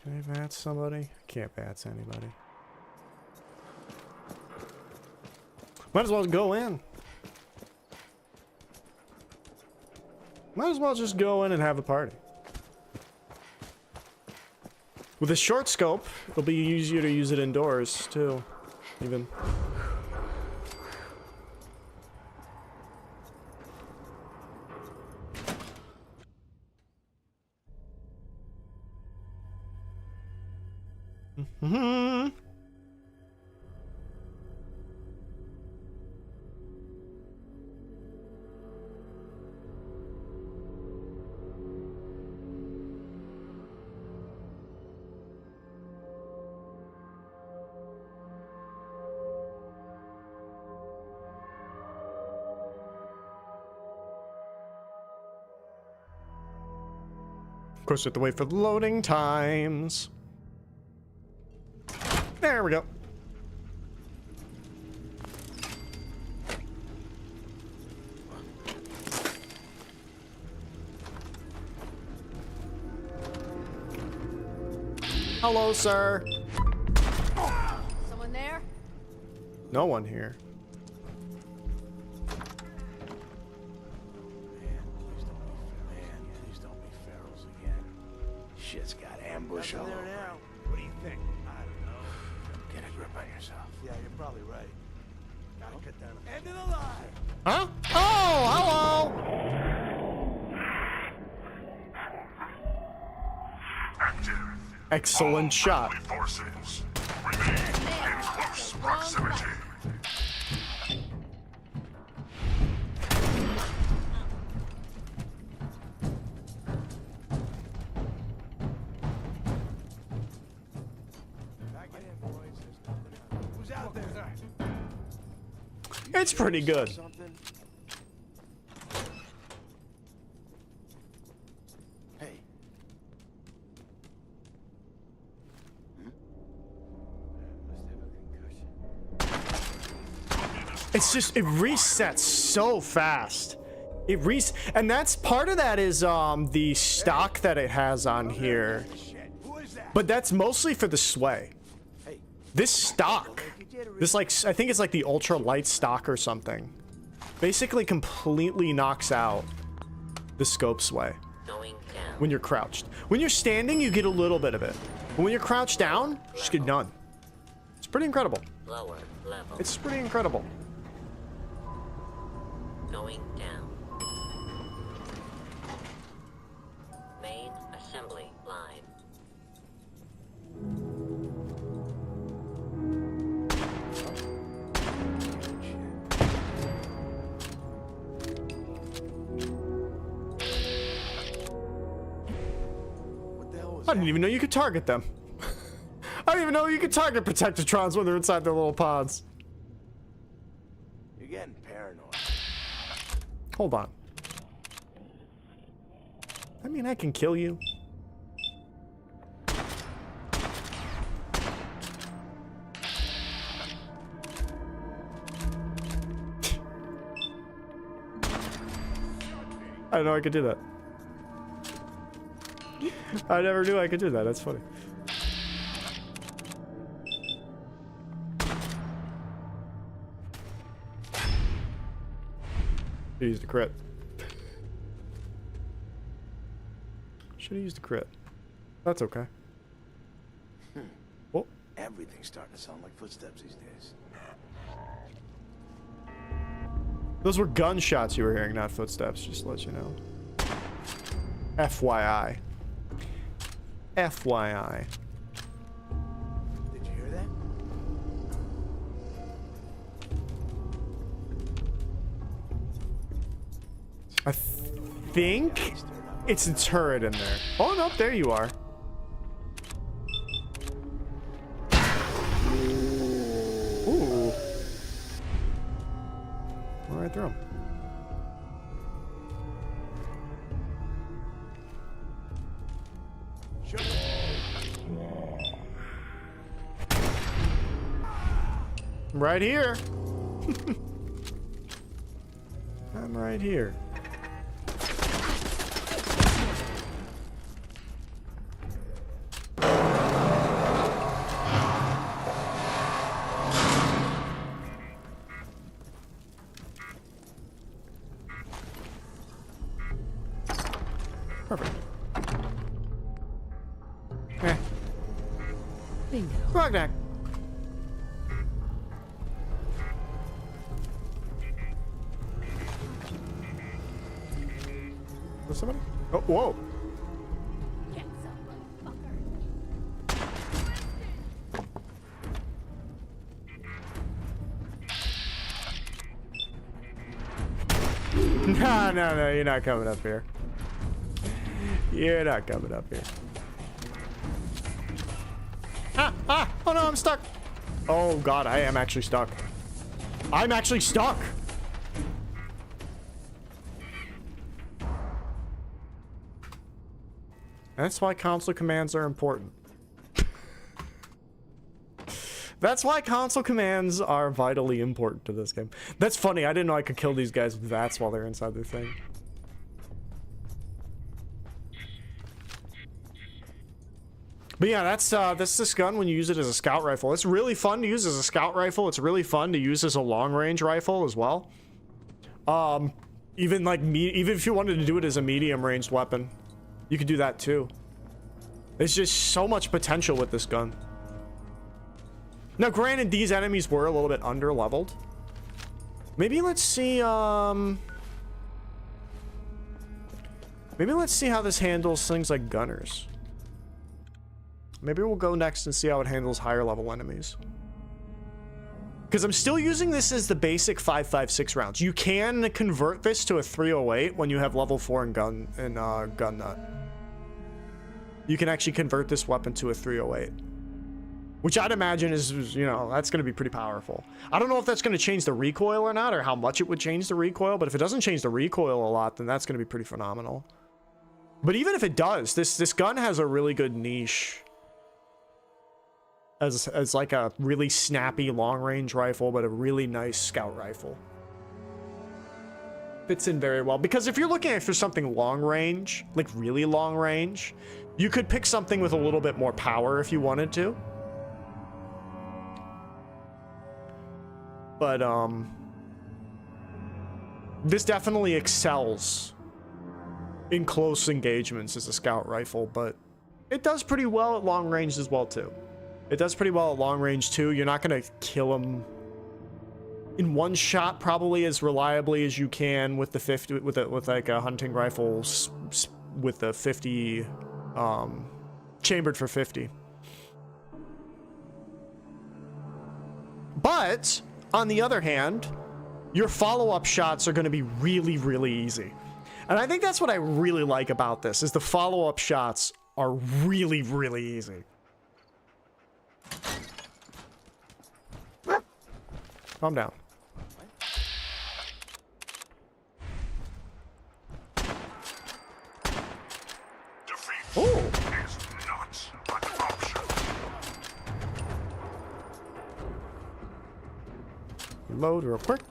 Can I bats somebody? I can't bats anybody. Might as well go in. Might as well just go in and have a party. With a short scope, it'll be easier to use it indoors, too. Even. Of course, we have to wait for the loading times. There we go. Hello, sir. Someone there? No one here. Shit's got ambush all over. now. What do you think? I don't know. Get a grip on yourself. Yeah, you're probably right. Gotta cut down. End of the line. Huh? Oh, hello. Active. Excellent shot. Forces remain in close proximity. Who's out there? It's pretty good. Something? Hey. It's just, it resets so fast. And that's part of that is the stock that it has on here. Who is that? But that's mostly for the sway. This stock, this like, I think it's like the ultra light stock or something, basically completely knocks out the scope sway Going down. when you're crouched. When you're standing, you get a little bit of it. But when you're crouched down, you just get none. It's pretty incredible. Lower level. It's pretty incredible. Going down. Main assembly line. What the hell was I didn't even know you could target them. I didn't even know you could target Protectatrons when they're inside their little pods. You're getting paranoid. Hold on. I mean, I can kill you. I didn't know I could do that. I never knew I could do that. That's funny. Should have used a crit. Should have used a crit. That's okay. Well, Everything's starting to sound like footsteps these days. those were gunshots you were hearing, not footsteps, just to let you know. FYI. FYI. Did you hear that? I think it's a turret in there. Oh, no, there you are. Ooh. Right through him. Right here. I'm right here. Perfect. Bingo. Rognak. Was somebody? Oh, whoa. Get some, motherfucker. No, no, no, you're not coming up here. You're not coming up here. Ah, ah, oh no, I'm stuck. Oh god, I am actually stuck. I'm actually stuck. That's why console commands are important. That's why console commands are vitally important to this game. That's funny, I didn't know I could kill these guys with VATS while they're inside the thing. But yeah, that's this gun when you use it as a scout rifle. It's really fun to use as a scout rifle. It's really fun to use as a long range rifle as well. Even like even if you wanted to do it as a medium ranged weapon, you could do that too. There's just so much potential with this gun. Now, granted, these enemies were a little bit under leveled. Maybe let's see. Maybe let's see how this handles things like gunners. Maybe we'll go next and see how it handles higher level enemies. Because I'm still using this as the basic 5.56 rounds. You can convert this to a 308 when you have level 4 in gun nut. You can actually convert this weapon to a 308. Which I'd imagine is, you know, that's going to be pretty powerful. I don't know if that's going to change the recoil or not, or how much it would change the recoil, but if it doesn't change the recoil a lot, then that's going to be pretty phenomenal. But even if it does, this gun has a really good niche. As like a really snappy long-range rifle, but a really nice scout rifle. Fits in very well. Because if you're looking for something long-range, like really long-range, you could pick something with a little bit more power if you wanted to. But, this definitely excels in close engagements as a scout rifle, but it does pretty well at long range as well, too. It does pretty well at long range too. You're not gonna kill him in one shot probably as reliably as you can with the 50 with like a hunting rifle with the 50 chambered for 50. But on the other hand, your follow-up shots are going to be really, really easy. And I think that's what I really like about this is the follow-up shots are really, really easy. Calm down. Defeat Oh, is not an option. load real quick.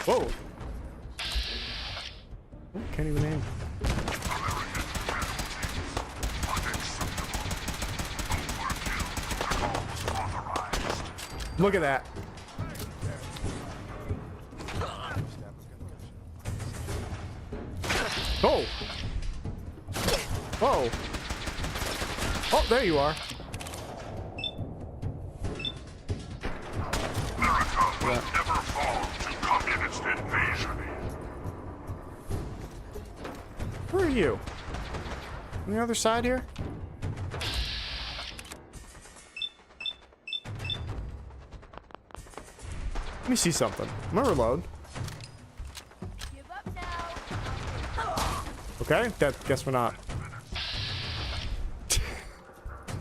Whoa. Oh, can't even aim. Look at that. Oh! Whoa! Oh, there you are. America will never fall to communist invasion. Where are you? On the other side here? Let me see something. I'm gonna reload. Give up now. Okay, guess we're not.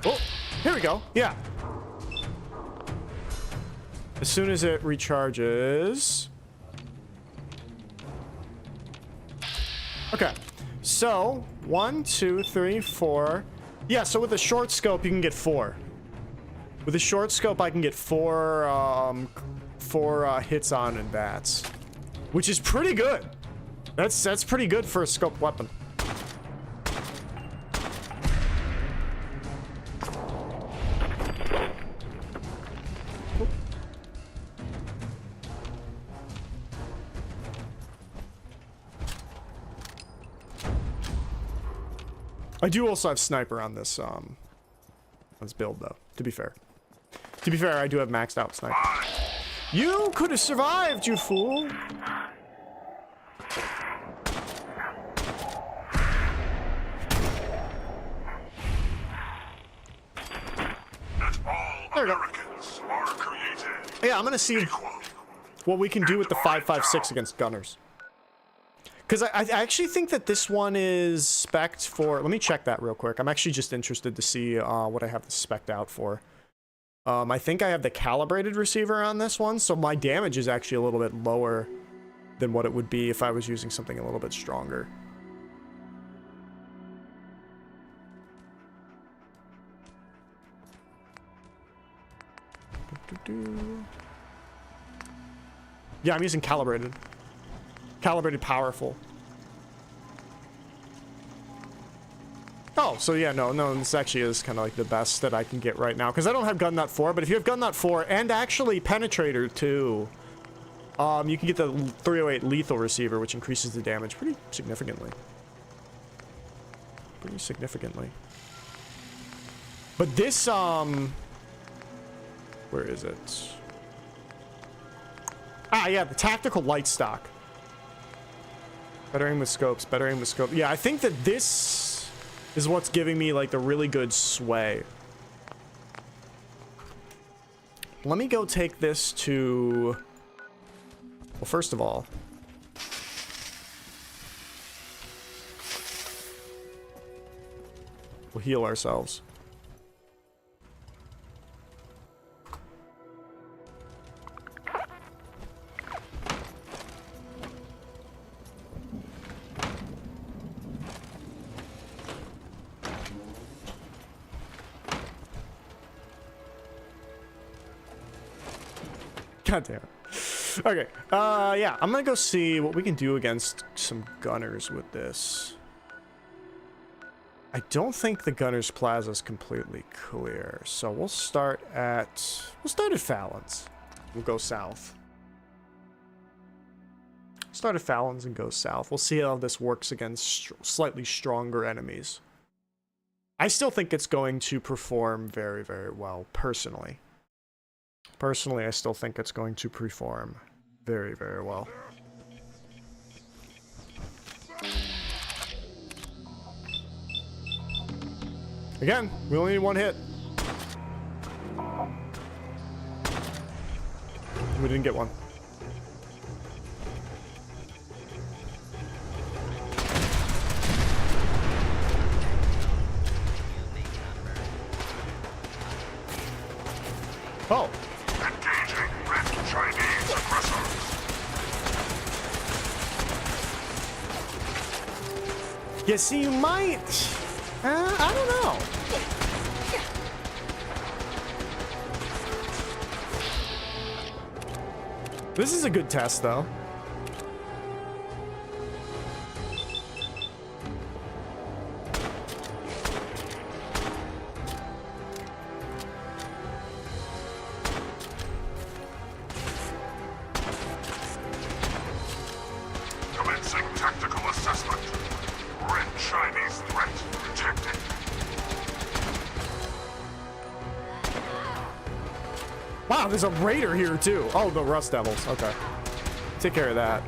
Oh, here we go. Yeah. As soon as it recharges. Okay. So, 1, 2, 3, 4. Yeah, so with a short scope, you can get 4. With a short scope, I can get 4 hits on and bats, which is pretty good. That's pretty good for a scoped weapon. I do also have sniper on this build though, to be fair. To be fair, I do have maxed out sniper. You could have survived, you fool. That all There we go. Americans are created Yeah, I'm gonna see equal. what we can do with the 5.56 against gunners. Because I actually think that this one is spec'd for... Let me check that real quick. I'm actually just interested to see what I have this spec'd out for. I think I have the calibrated receiver on this one, so my damage is actually a little bit lower than what it would be if I was using something a little bit stronger. Yeah, I'm using calibrated. Calibrated powerful. Oh, so yeah, no, this actually is kind of like the best that I can get right now. Because I don't have Gun Nut 4, but if you have Gun Nut 4 and actually Penetrator too, you can get the 308 lethal receiver, which increases the damage pretty significantly. Pretty significantly. But this, where is it? Ah, yeah, the tactical light stock. Better aim with scopes, better aim with scope. Yeah, I think that this is what's giving me like the really good sway. Let me go take this to... Well, first of all... We'll heal ourselves. God damn it. Okay, yeah, I'm gonna go see what we can do against some gunners with this. I don't think the gunner's plaza is completely clear, so we'll start at Fallon's. We'll go south. Start at Fallon's and go south. We'll see how this works against slightly stronger enemies. I still think it's going to perform very, very well, personally. Personally, I still think it's going to perform very, very well. Again, we only need one hit. We didn't get one. Oh. Engaging with Chinese aggressor. Yeah, see, you might... I don't know. This is a good test, though. Commencing tactical assessment. Wow, there's a raider here too. Oh, the Rust Devils. Okay. Take care of that.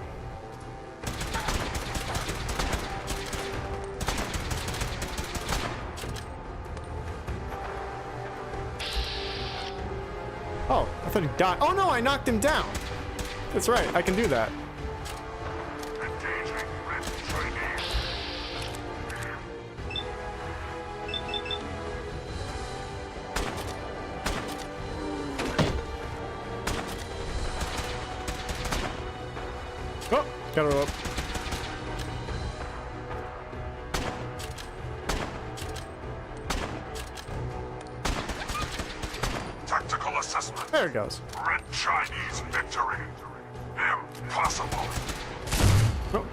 Oh, I thought he died. Oh no, I knocked him down. That's right, I can do that. Engaging red Chinese. Oh, got her up. Tactical assessment. There it goes. Red Chinese victory. Impossible. Oh.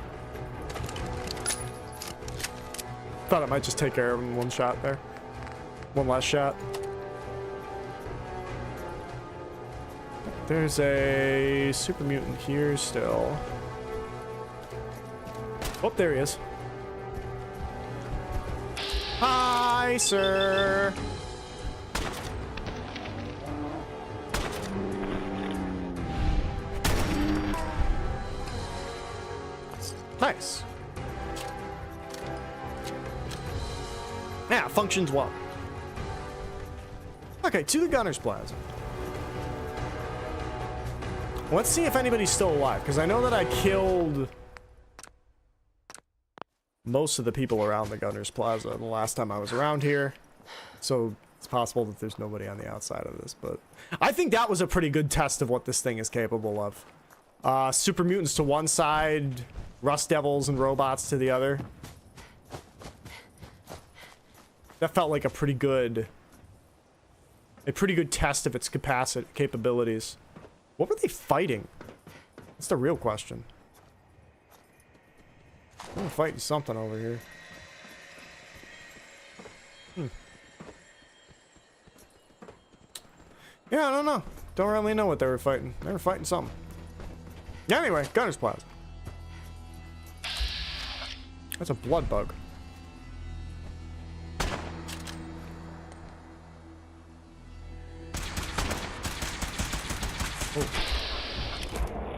Thought I might just take care of him in one shot there. One last shot. There's a super mutant here still. Oh, there he is. Hi, sir. Nice. Yeah, functions well. Okay, to the Gunner's Plaza. Let's see if anybody's still alive, because I know that I killed most of the people around the Gunner's Plaza the last time I was around here. So it's possible that there's nobody on the outside of this, but I think that was a pretty good test of what this thing is capable of. Super mutants to one side, Rust Devils and robots to the other. That felt like a pretty good test of its capabilities. What were they fighting? That's the real question. They're fighting something over here. Yeah, I don't know. Don't really know what they were fighting. They were fighting something. Anyway, Gunner's Plaza. That's a blood bug. Oh.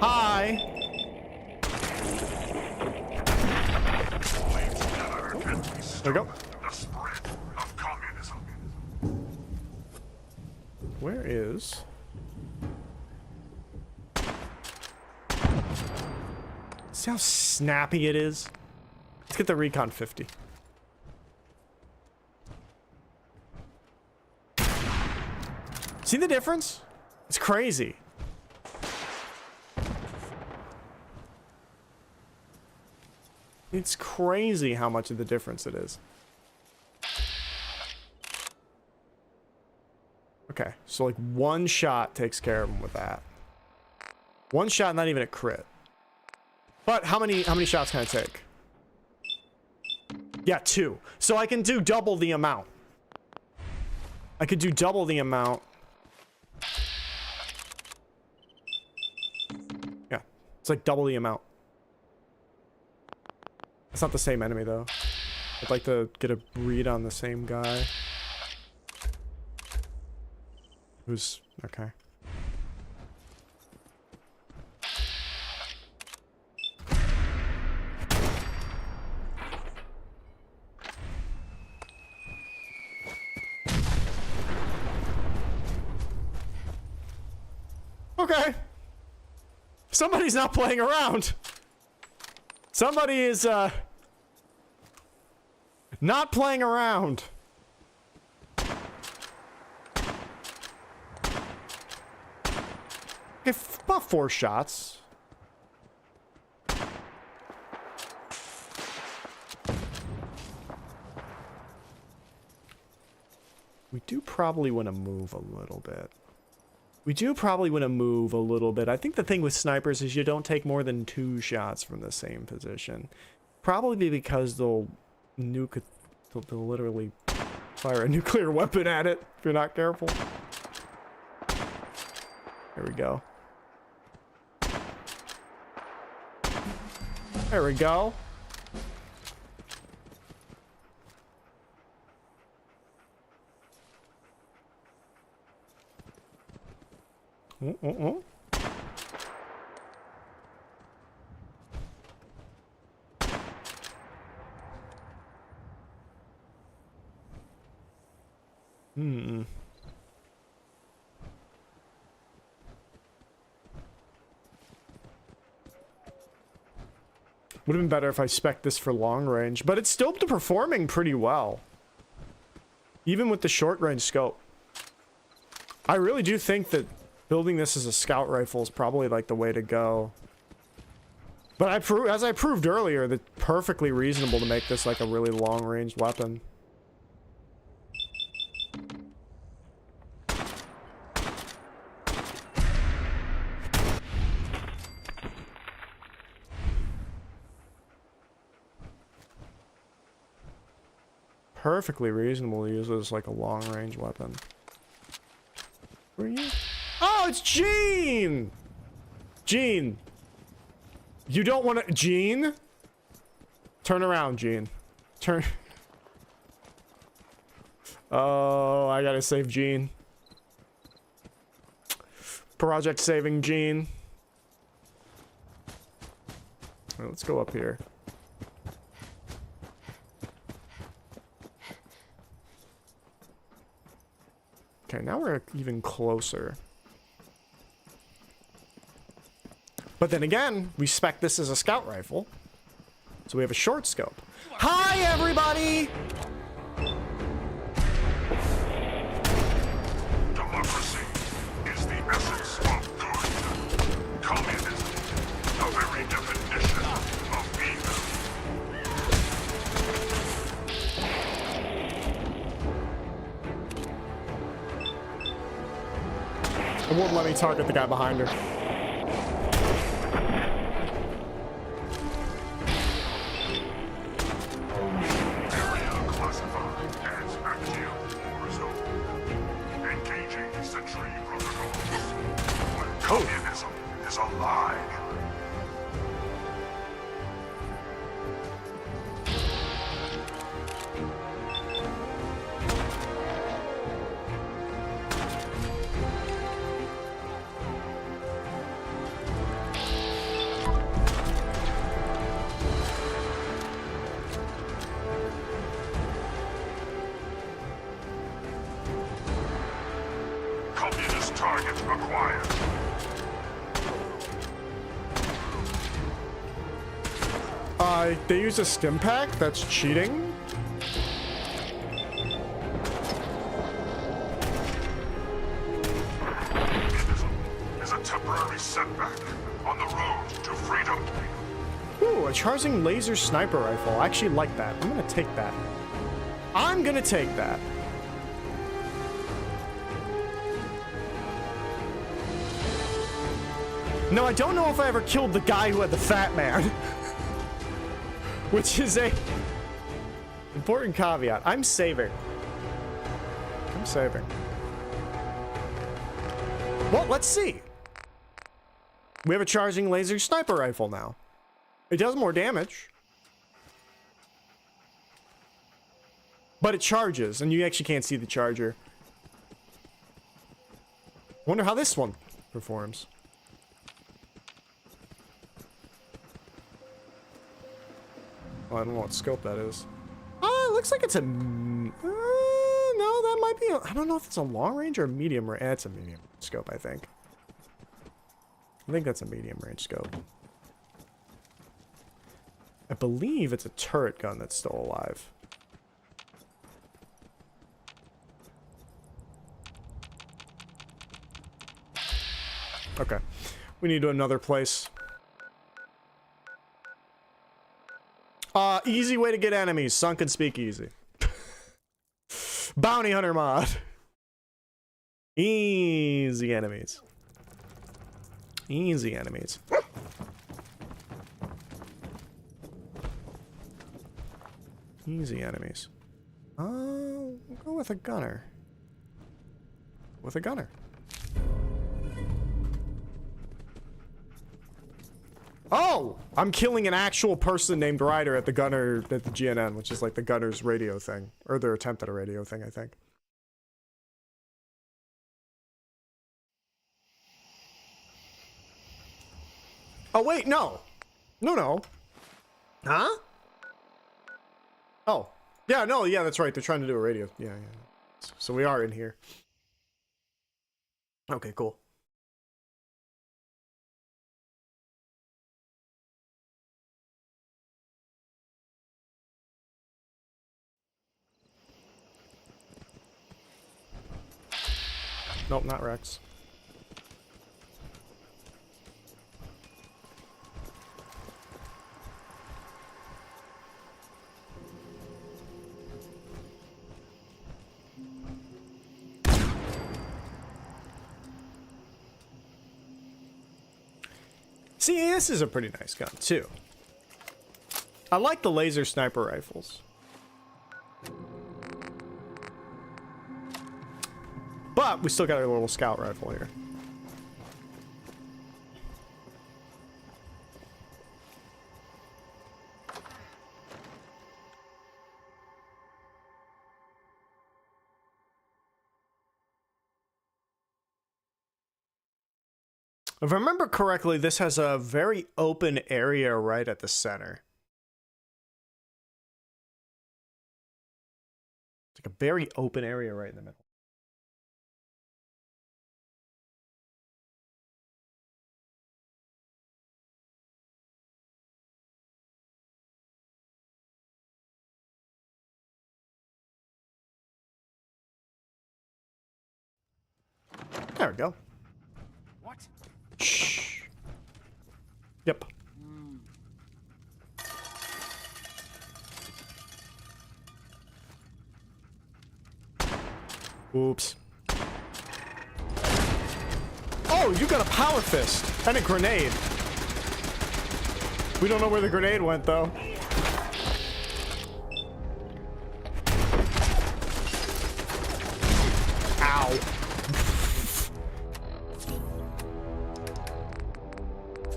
Hi. There we go. The spread of communism. Where is... See how snappy it is? Let's get the Recon 50. See the difference? It's crazy. It's crazy how much of the difference it is. Okay, so like one shot takes care of him with that. One shot, not even a crit. But how many shots can I take? Yeah, 2. So I can do double the amount. I could do double the amount. Yeah, it's like double the amount. It's not the same enemy though. I'd like to get a read on the same guy. Who's okay. Okay. Somebody's not playing around. Somebody is not playing around. Okay, about 4 shots. We do probably want to move a little bit. I think the thing with snipers is you don't take more than 2 shots from the same position. Probably because they'll literally fire a nuclear weapon at it if you're not careful. There we go. There we go. Would have been better if I spec'd this for long range, but it's still performing pretty well. Even with the short range scope. I really do think that building this as a scout rifle is probably like the way to go. But as I proved earlier, that's perfectly reasonable to make this like a really long range weapon. Perfectly reasonable to use it as like a long range weapon. Where are you? Oh, it's Jean! Jean! You don't want to... Jean? Turn around, Jean. Turn... Oh, I gotta save Jean. Project saving Jean. Alright, let's go up here. Okay, now we're even closer. But then again, we spec this as a scout rifle. So we have a short scope. Hi, everybody! Democracy is the essence of good. Communism, the very definition of evil. It won't let me target the guy behind her. Area classified as active war zone. Engaging sentry protocols. Communism is a lie. Communist target acquired. They use a stim pack? That's cheating? Communism is a temporary setback on the road to freedom. Ooh, a charging laser sniper rifle. I actually like that. I'm gonna take that. I'm gonna take that. No, I don't know if I ever killed the guy who had the fat man. Which is a important caveat. I'm saving. I'm saving. Well, let's see. We have a charging laser sniper rifle now. It does more damage. But it charges, and you actually can't see the charger. Wonder how this one performs. Oh, I don't know what scope that is. Oh, it looks like it's a... no, that might be... I don't know if it's a long range or a medium range. It's a medium scope, I think. I think that's a medium range scope. I believe it's a turret gun that's still alive. Okay. We need to another place. Easy way to get enemies. Sunken speakeasy. Bounty hunter mod. Easy enemies. Easy enemies. Easy enemies. We'll go with a gunner. With a gunner. Oh! I'm killing an actual person named Ryder at the gunner, at the GNN, which is like the gunner's radio thing. Or their attempt at a radio thing, I think. Oh, wait, no. No. Huh? Oh. Yeah, no, yeah, that's right. They're trying to do a radio. Yeah. So we are in here. Okay, cool. Nope, not Rex. See, this is a pretty nice gun, too. I like the laser sniper rifles. But we still got our little scout rifle here. If I remember correctly, this has a very open area right at the center. It's like a very open area right in the middle. There we go. What? Shh. Yep. Oops. Oh, you got a power fist and a grenade. We don't know where the grenade went, though. Ow.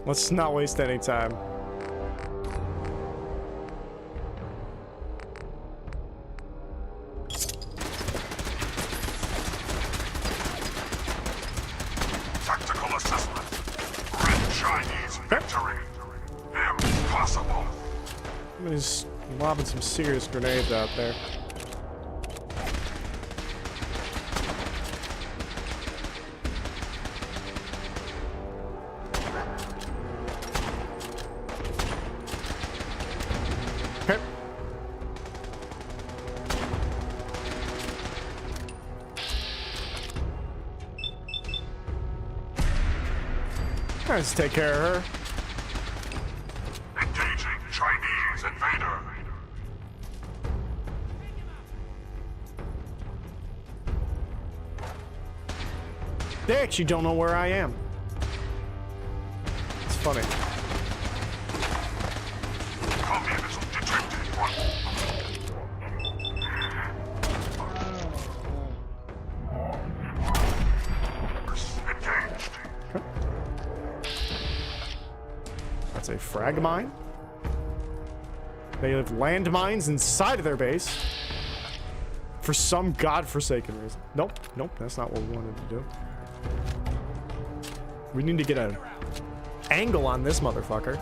Let's not waste any time. Tactical assessment. Red Chinese victory. Impossible. Somebody's lobbing some serious grenades out there. Okay. Let's take care of her. Engaging Chinese invader. They actually don't know where I am. It's funny. Communism detected. Engaged. That's a frag mine. They have landmines inside of their base. For some godforsaken reason. Nope, that's not what we wanted to do. We need to get an angle on this motherfucker.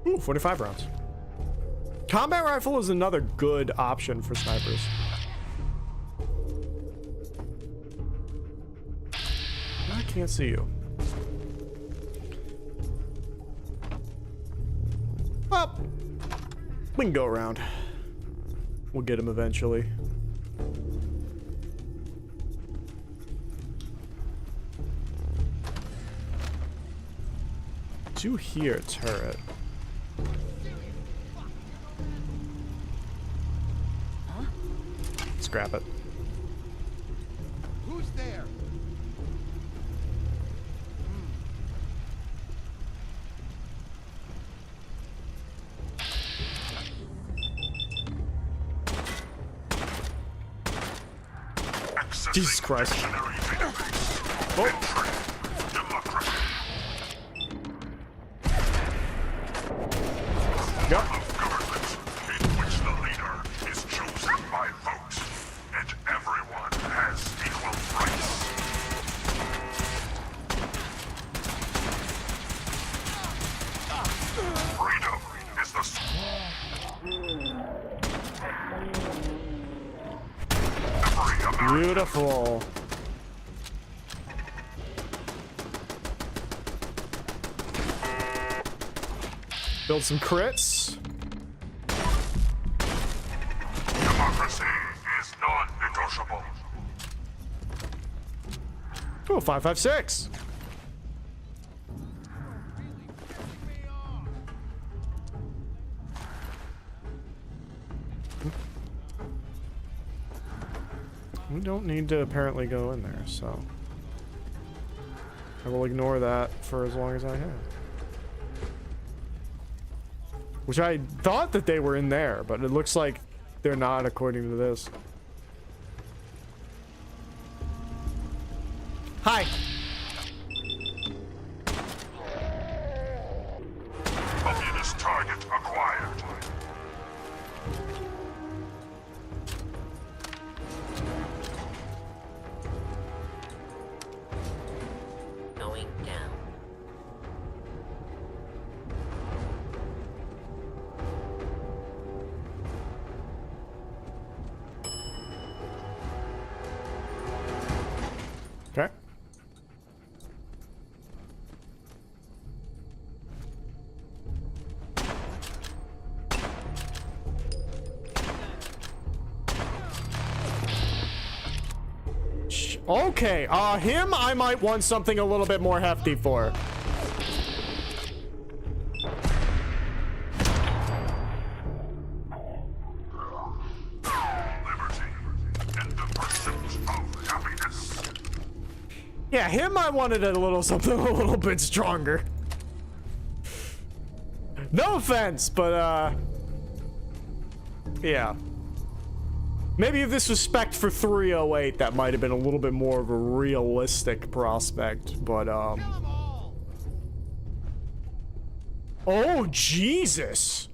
Ooh, 45 rounds. Combat rifle is another good option for snipers. I can't see you. Well, we can go around. We'll get him eventually. Do hear a turret. Huh? Scrap it. Who's there? Jesus Christ. Oh. go. Of government in which the leader is chosen by vote, and everyone has equal rights. Freedom is the every American. Beautiful. Build some crits. Democracy is non-negotiable. Oh, 556. We don't need to apparently go in there, so I will ignore that for as long as I have. Which I thought that they were in there, but it looks like they're not according to this. Hi. Communist target acquired. Going down. Okay. Okay, him I might want something a little bit more hefty for. Liberty and the pursuit of happiness. Yeah, him I wanted a little something a little bit stronger. No offense, but yeah. Maybe if this was spec'd for 308, that might have been a little bit more of a realistic prospect, but oh, Jesus!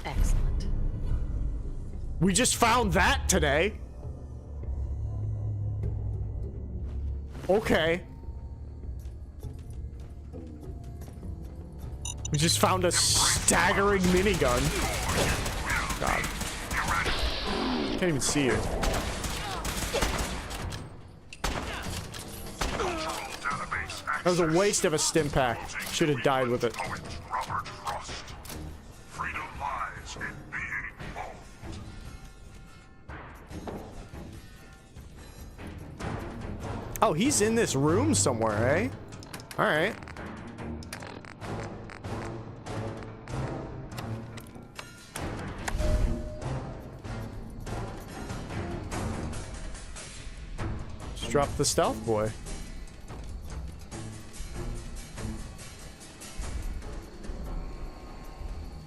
Excellent. We just found that today. Okay. We just found a staggering minigun. God. Can't even see it. That was a waste of a stim pack. Should have died with it. Poet Robert Frost. Freedom lies in being bold. Oh, he's in this room somewhere, eh? All right. Just drop the stealth boy.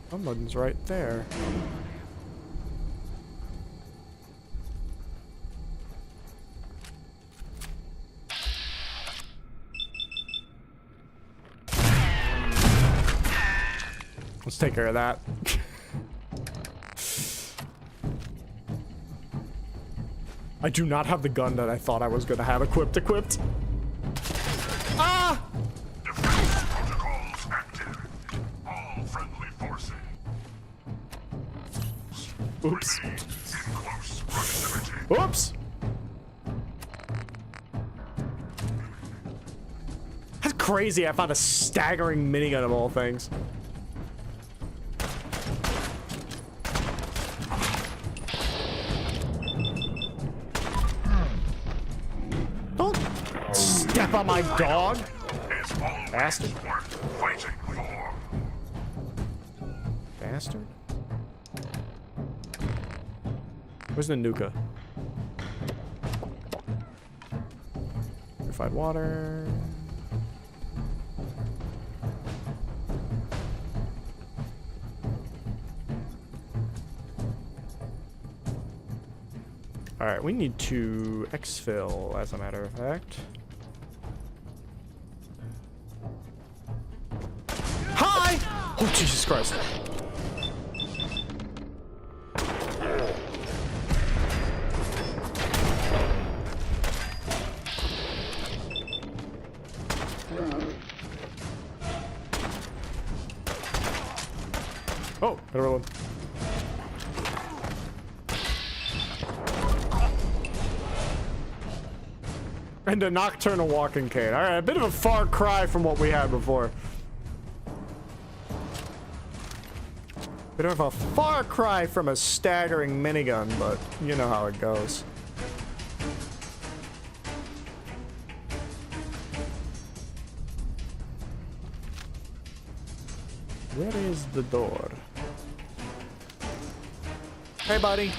Someone's right there. Let's take care of that. I do not have the gun that I thought I was gonna have equipped. Ah! Defense protocols active. All friendly forces. Oops. In close proximity. Oops. That's crazy. I found a staggering minigun of all things. Don't step on my dog, Is always bastard. worth fighting for. Bastard. Where's the Nuka? Purified water. Alright, we need to exfil, as a matter of fact. Hi! Oh, Jesus Christ. Oh, better run. And a nocturnal walking cane. Alright, a bit of a far cry from what we had before. Bit of a far cry from a staggering minigun, but you know how it goes. Where is the door? Hey, buddy.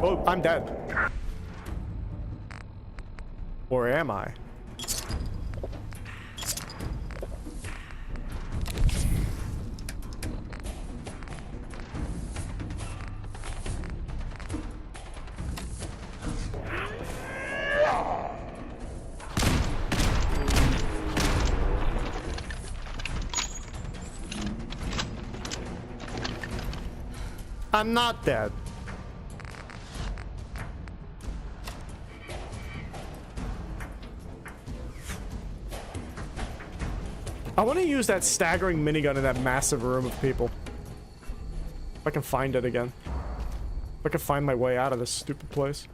Oh, I'm dead. Or am I? I'm not dead. I want to use that staggering minigun in that massive room of people. If I can find it again. If I can find my way out of this stupid place.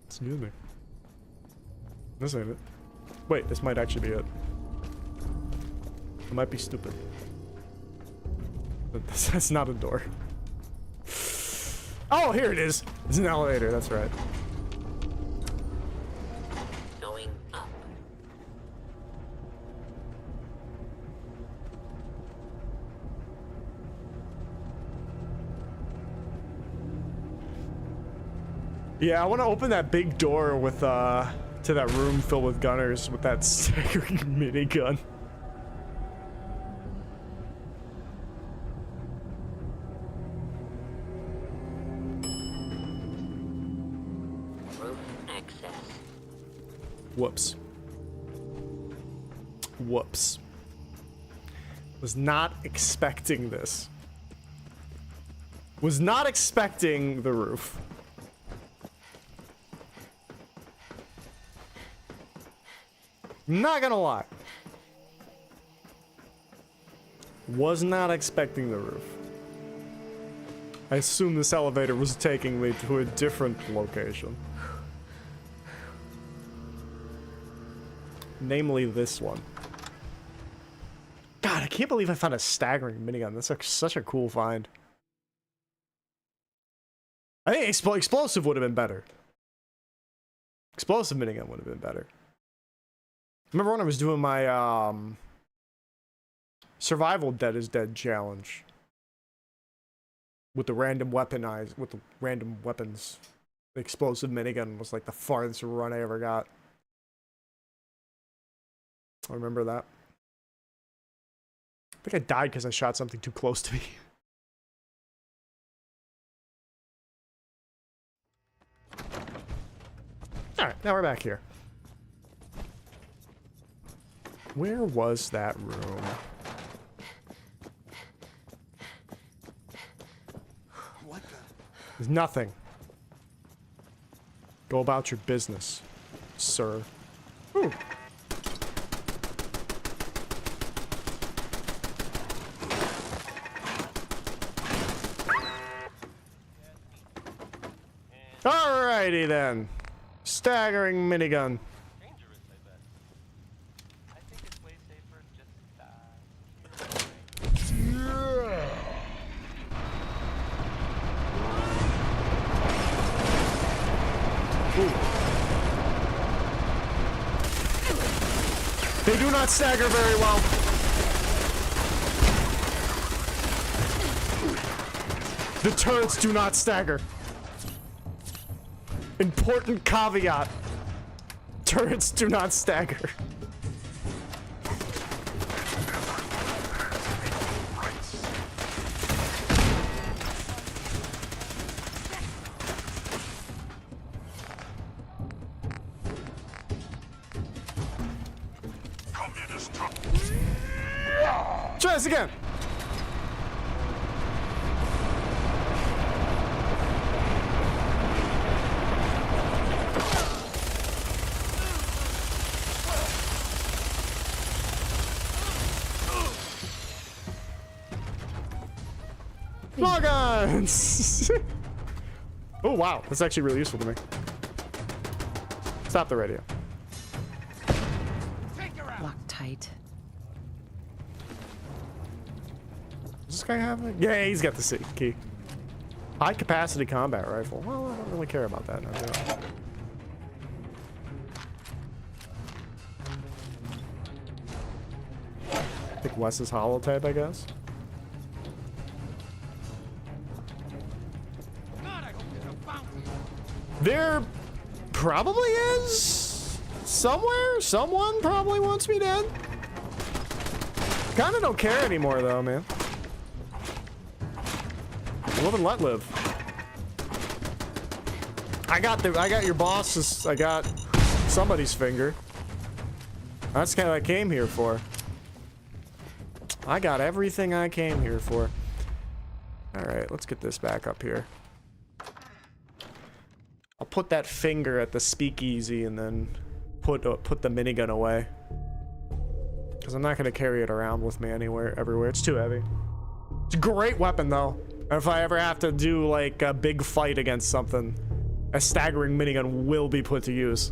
Excuse me. This ain't it. Wait, this might actually be it. It might be stupid. But that's not a door. Oh, here it is. It's an elevator, that's right. Going up. Yeah, I want to open that big door with, to that room filled with gunners with that staggering minigun. Roof access. Whoops. Whoops. Was not expecting this. Was not expecting the roof. Not gonna lie. Was not expecting the roof. I assume this elevator was taking me to a different location. Namely this one. God, I can't believe I found a staggering minigun. That's such a cool find. I think explosive would have been better. Explosive minigun would have been better. Remember when I was doing my survival Dead is Dead challenge with the random weapons? The explosive minigun was like the farthest run I ever got. I remember that. I think I died because I shot something too close to me. Alright, now we're back here. Where was that room? What the? There's nothing. Go about your business, sir. Ooh. Alrighty then. Staggering minigun. Dangerous, I bet. I think it's way safer just They do not stagger very well. The turrets do not stagger. Important caveat. Turrets do not stagger. Try this again. Small guns! Oh, wow. That's actually really useful to me. Stop the radio. Lock tight. Does this guy have it? Yeah, he's got the key. High capacity combat rifle. Well, I don't really care about that. No, do I? I think Wes is holotype, I guess. There probably is somewhere. Someone probably wants me dead. Kinda don't care anymore though, man. Live and let live. I got your boss's, I got somebody's finger. That's kind of what I came here for. I got everything I came here for. Alright, let's get this back up here. I'll put that finger at the speakeasy and then put the minigun away. Because I'm not going to carry it around with me everywhere. It's too heavy. It's a great weapon, though. If I ever have to do, like, a big fight against something, a staggering minigun will be put to use.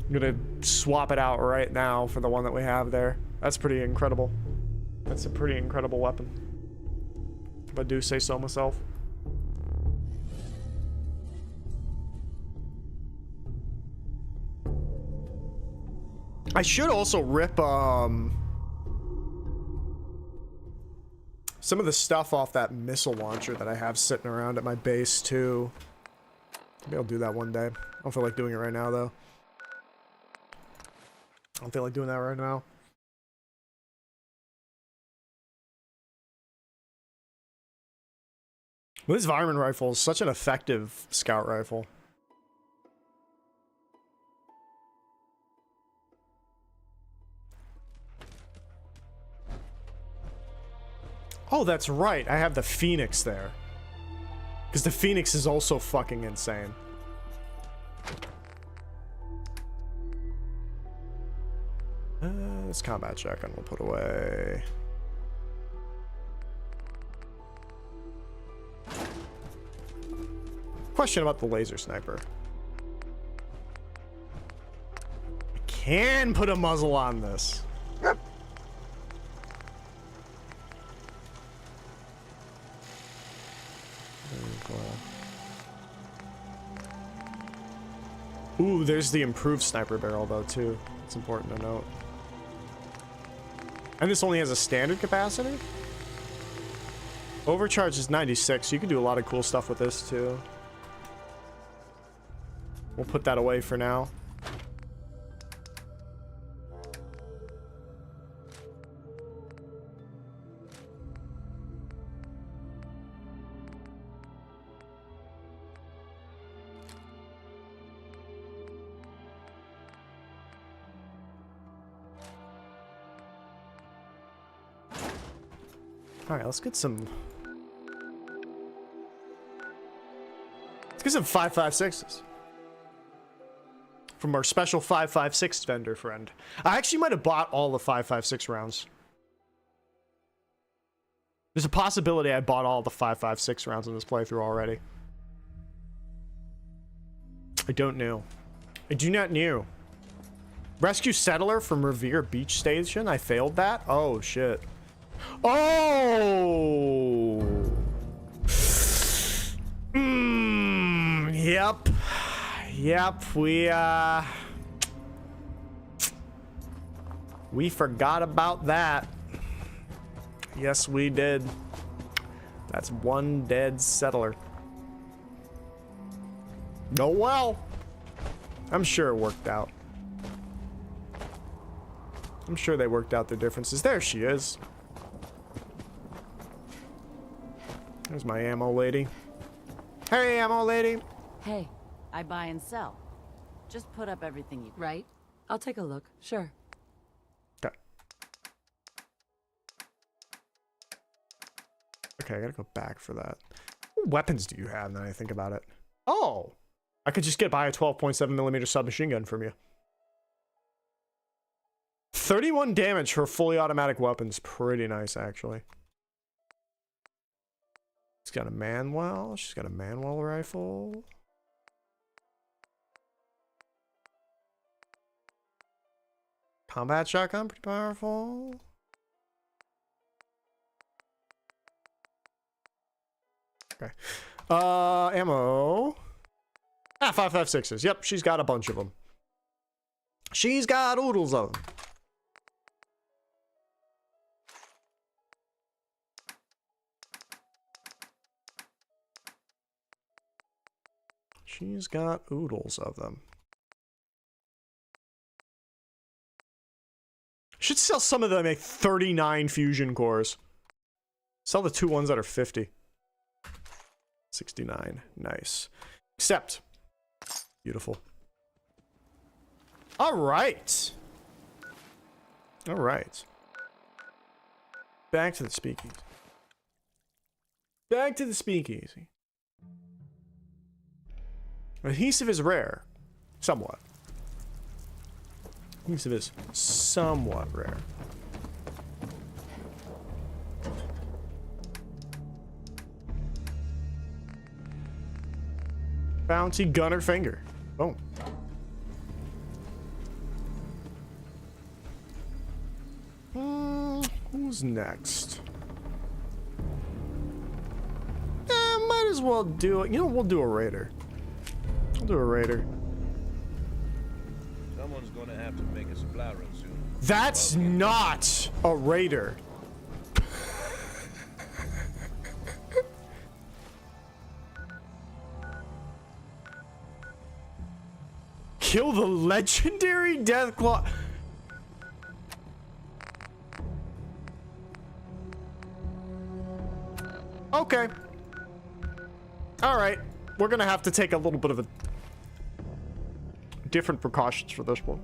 I'm going to swap it out right now for the one that we have there. That's pretty incredible. That's a pretty incredible weapon. If I do say so myself. I should also rip some of the stuff off that missile launcher that I have sitting around at my base too. Maybe I'll do that one day. I don't feel like doing it right now though. I don't feel like doing that right now. This Varmint rifle is such an effective scout rifle. Oh, that's right. I have the Phoenix there. Because the Phoenix is also fucking insane. This combat shotgun we'll put away. Question about the laser sniper. I can put a muzzle on this. Ooh, there's the improved sniper barrel though too. It's important to note. And this only has a standard capacity? Overcharge is 96, so you can do a lot of cool stuff with this too. We'll put that away for now. Alright, let's get some 5.56s. From our special 5.56 vendor friend. I actually might have bought all the 5.56 rounds. There's a possibility I bought all the 5.56 rounds in this playthrough already. I don't know. I do not know. Rescue Settler from Revere Beach Station? I failed that? Oh, shit. Oh! Yep. Yep, we forgot about that. Yes, we did. That's one dead settler. Oh well. I'm sure it worked out. I'm sure they worked out their differences. There she is. There's my ammo lady. Hey, ammo lady. Hey, I buy and sell. Just put up everything you... Right? I'll take a look. Sure. Okay. Okay, I gotta go back for that. What weapons do you have now that I think about it? Oh! I could just buy a 12.7mm submachine gun from you. 31 damage for fully automatic weapons. Pretty nice, actually. She's got a Manuel. She's got a Manuel rifle. Combat shotgun, pretty powerful. Okay. Ammo. 5.56s. Yep, she's got a bunch of them. She's got oodles of them. She's got oodles of them. Should sell some of them, make 39 fusion cores. Sell the 2 ones that are 50. 69. Nice. Accept. Beautiful. Alright. Alright. Back to the speakeasy. Back to the speakeasy. Adhesive is rare. Somewhat. Adhesive is somewhat rare. Bounty gunner finger. Boom. Who's next? Might as well do it. You know, we'll do a raider. We'll do a raider. Someone's gonna have to make a supply run soon. That's not a raider. Kill the legendary Deathclaw. Okay. Alright. We're gonna have to take a little bit of a different precautions for this one.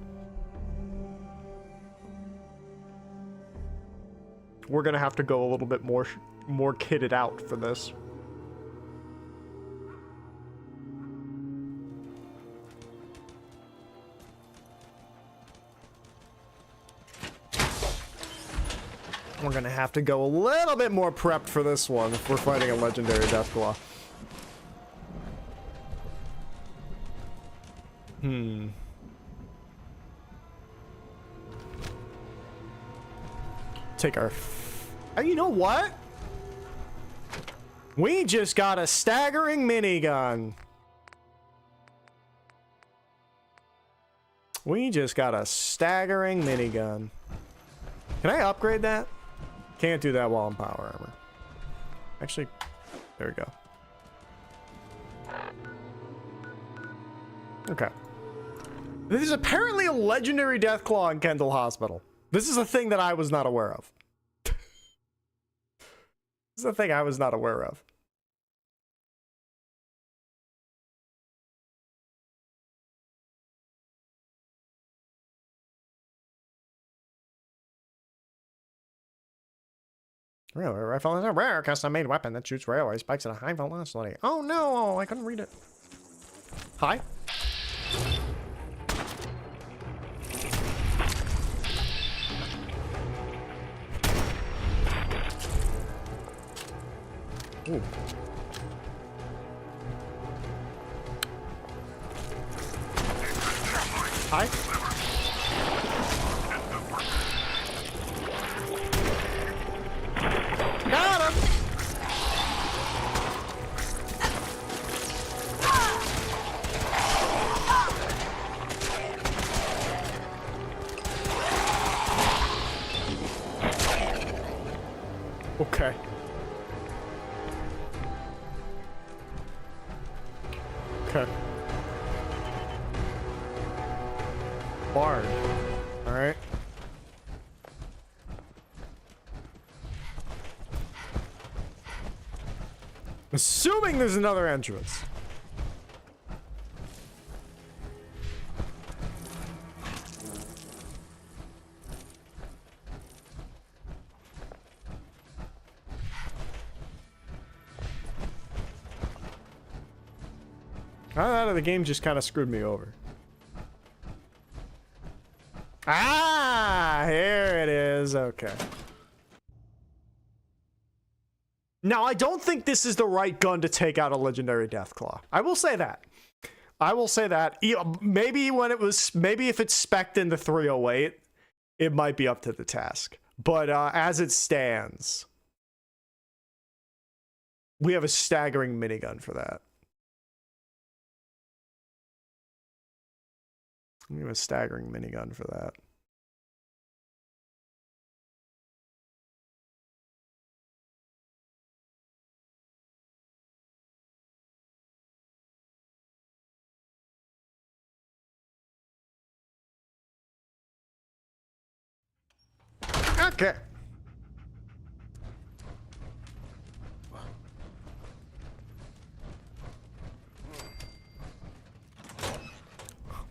We're gonna have to go a little bit more kitted out for this. We're gonna have to go a little bit more prepped for this one if we're fighting a legendary Deathclaw. Take our... you know what? We just got a staggering minigun. We just got a staggering minigun. Can I upgrade that? Can't do that while in power armor. Actually, there we go. Okay. This is apparently a legendary Deathclaw in Kendall Hospital. This is a thing that I was not aware of. This is a thing I was not aware of. Railway rifle is a rare custom-made weapon that shoots railway spikes at a high velocity. Oh no, I couldn't read it. Hi. Ooh. Hi. Got him. Okay. Okay. Bard. All right. Assuming there's another entrance. The game just kind of screwed me over. Ah, here it is. Okay. Now, I don't think this is the right gun to take out a legendary Deathclaw. I will say that. I will say that. Maybe if it's spec'd in the 308, it might be up to the task. But as it stands, we have a staggering minigun for that. We have a staggering minigun for that. Okay.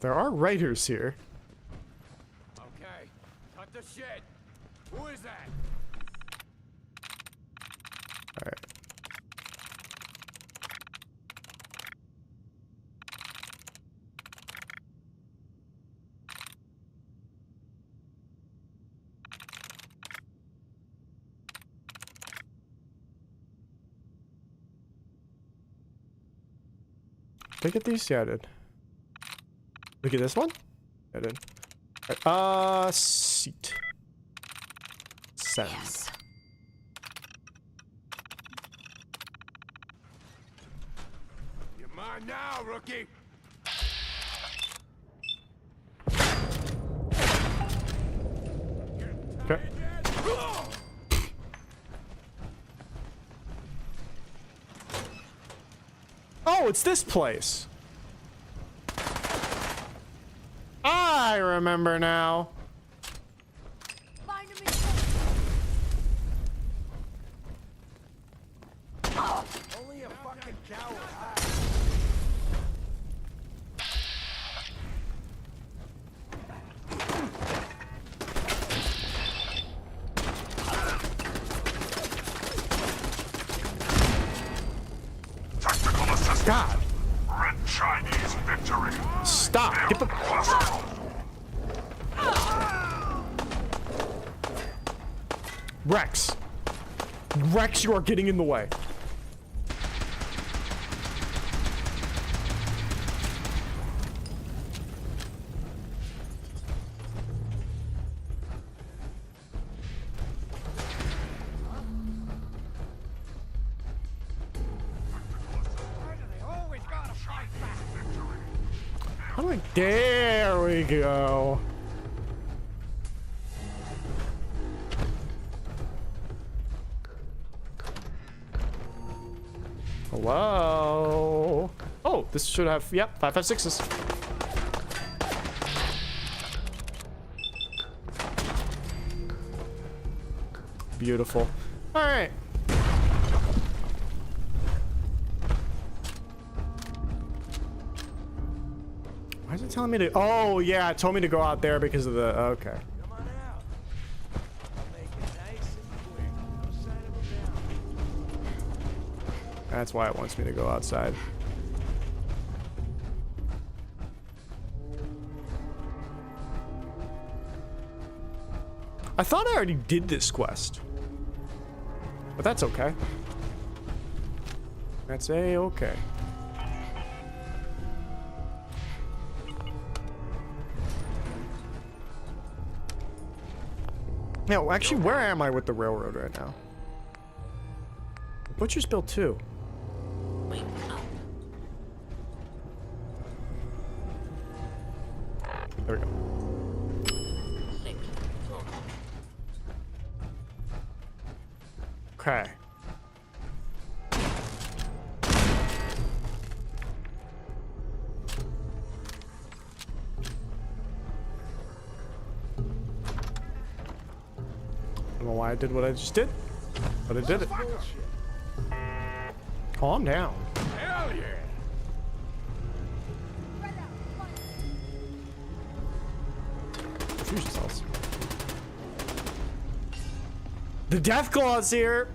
There are raiders here. Okay, cut the shit. Who is that? All right. Did I get these? Yeah, I did. Look at this one. I did. All right. Seat. Send. Yes. You're mine now, rookie. Okay. Oh, it's this place. I remember now. Find him Only a fucking coward. Technical assistance. God. Red Chinese victory. Stop. Get the... Possible. Rex. Rex, you are getting in the way. How do I... There we go. Hello? Oh, this should have... Yep, 556s. Beautiful. All right. Why is it telling me to... Oh, yeah, it told me to go out there because of the... Okay. Come on out. I'll make it nice and quick. No sign of a down. That's why it wants me to go outside. I thought I already did this quest. But that's okay. That's a-okay. Now, actually, where am I with the railroad right now? Butcher's built 2. There we go. Okay. I don't know why I did what I just did, but I did it. Calm down. Hell yeah. Fusion cells. The Deathclaw's here.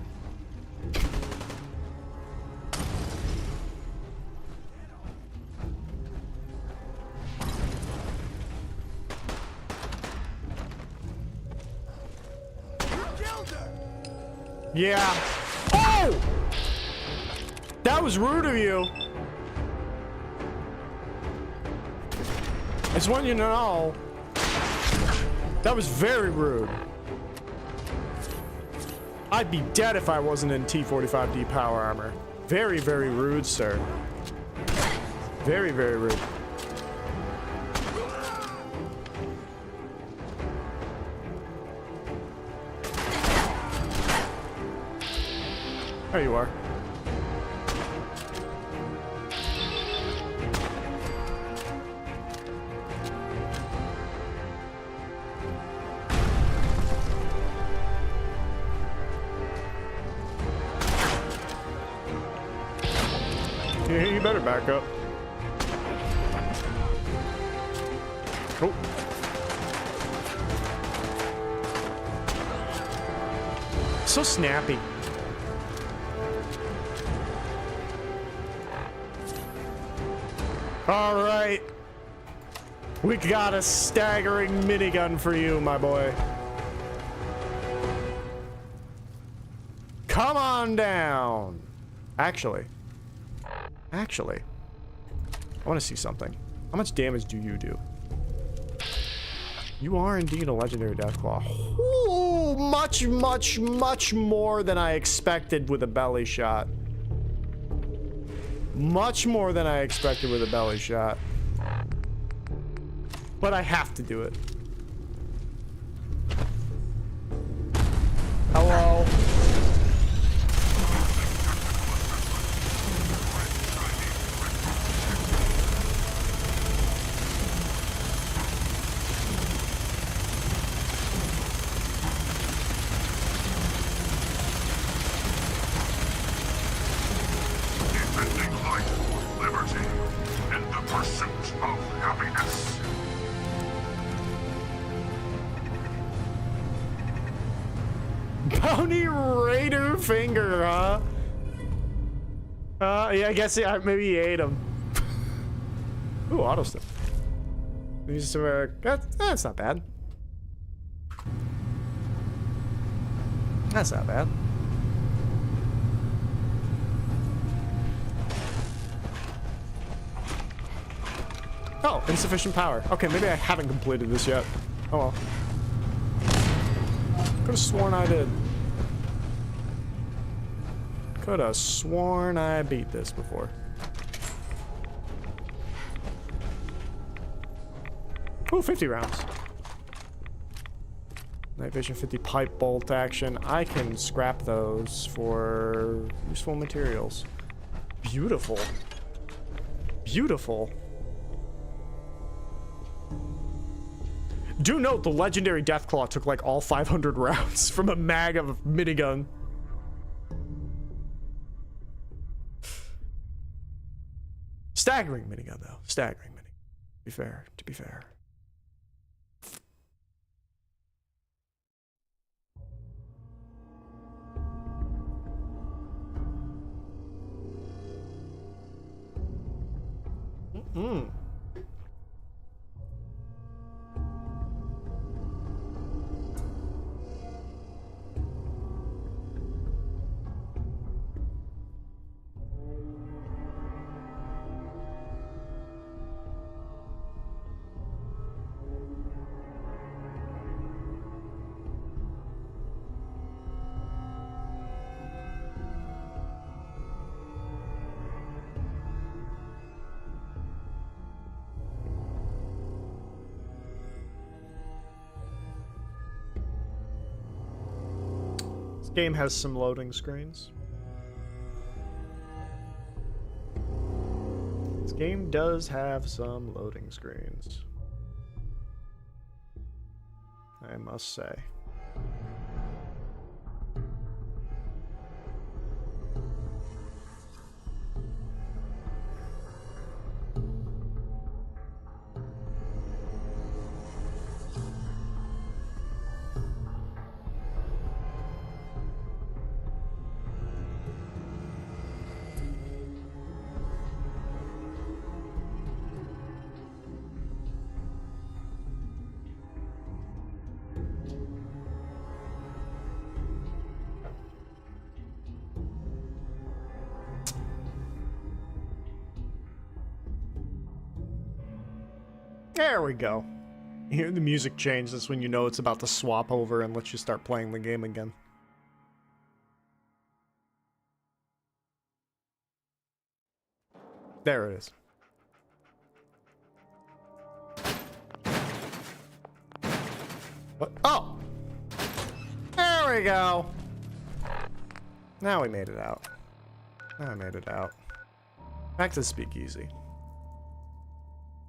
Yeah. Oh! Whoa! That was rude of you. I just want you to know. That was very rude. I'd be dead if I wasn't in T-45D power armor. Very, very rude, sir. Very, very rude. There you are. Yeah, you better back up. Oh. So snappy. All right. We got a staggering minigun for you, my boy. Come on down. Actually, I want to see something. How much damage do you do? You are indeed a legendary Deathclaw. Ooh, much, much, much more than I expected with a belly shot. Much more than I expected with a belly shot. But I have to do it. Hello? Defending life, liberty, and the pursuit of happiness. Bounty Raider finger, huh? Yeah, I guess maybe he ate him. Ooh, auto step. That's not bad. That's not bad. Oh, insufficient power. Okay, maybe I haven't completed this yet. Oh well. Could have sworn I did. Could have sworn I beat this before. Ooh, 50 rounds. Night vision 50 pipe bolt action. I can scrap those for useful materials. Beautiful. Beautiful. Do note the legendary Deathclaw took like all 500 rounds from a mag of a minigun. Staggering minigun though. Staggering minigun. To be fair. Mm-mm. This game has some loading screens. This game does have some loading screens, I must say. There we go. You hear the music change. That's when you know it's about to swap over and let you start playing the game again. There it is. What? Oh! There we go! Now we made it out. Now I made it out. Back to the speakeasy.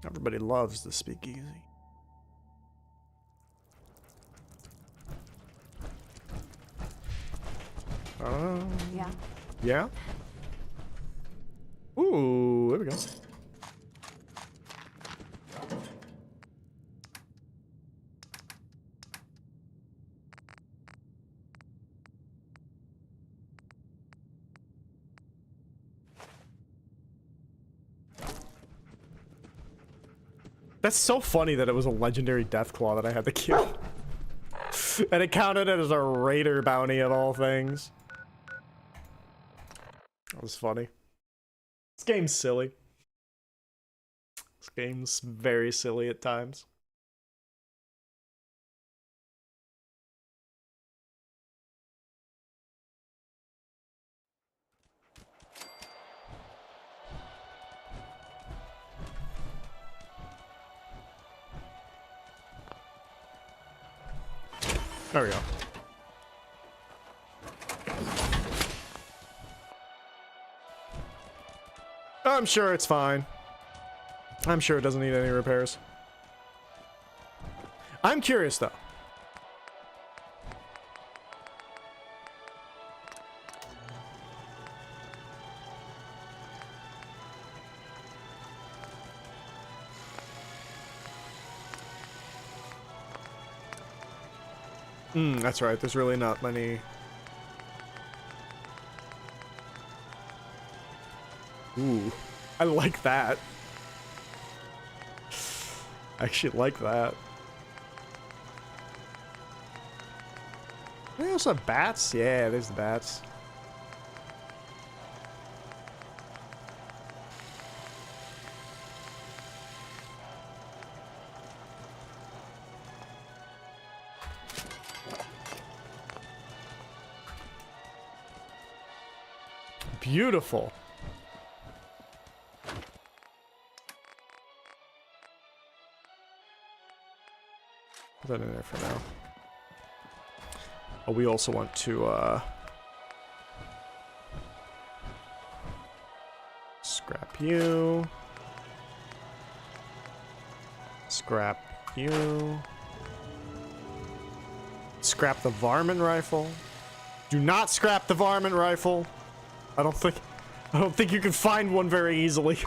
Everybody loves the speakeasy. Yeah. Yeah? Ooh, there we go. That's so funny that it was a legendary Deathclaw that I had to kill. And it counted it as a raider bounty of all things. That was funny. This game's silly. This game's very silly at times. There we go. I'm sure it's fine. I'm sure it doesn't need any repairs. I'm curious though. That's right. There's really not many. Ooh, I like that. I actually like that. They also have bats? Yeah, there's the bats. Beautiful. Put that in there for now. Oh, we also want to, scrap you. Scrap you. Scrap the Varmint rifle. Do not scrap the Varmint rifle. I don't think you can find one very easily.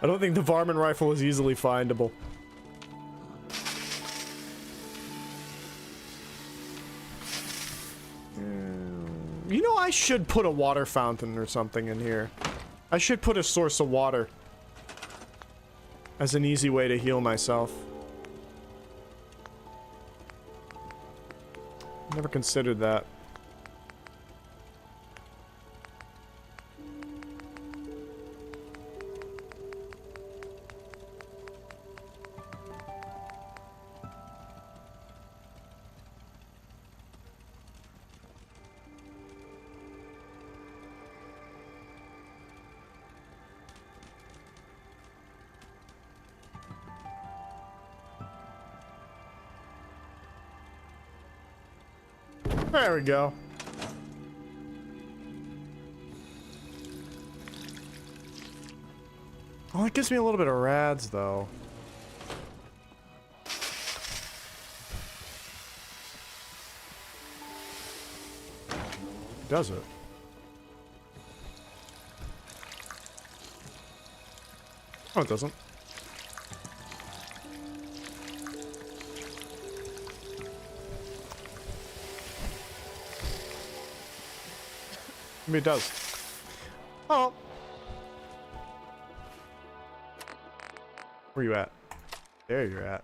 I don't think the Varmint rifle is easily findable. You know, I should put a water fountain or something in here. I should put a source of water as an easy way to heal myself. Never considered that. There we go. Oh, it gives me a little bit of rads, though. Does it? Oh, it doesn't. Maybe it does. Oh. Where you at? There you're at.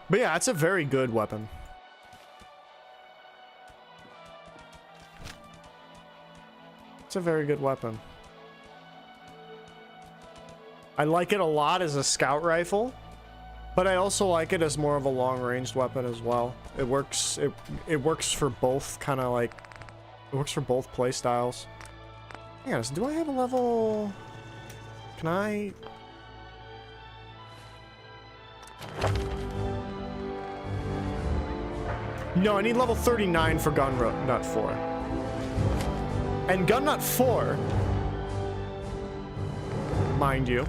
But yeah, it's a very good weapon. It's a very good weapon. I like it a lot as a scout rifle, but I also like it as more of a long-ranged weapon as well. It works. It works for both kind of like. It works for both play styles. Hang on, do I have a level? Can I? No, I need level 39 for Gun Nut 4. And Gun Nut 4, mind you,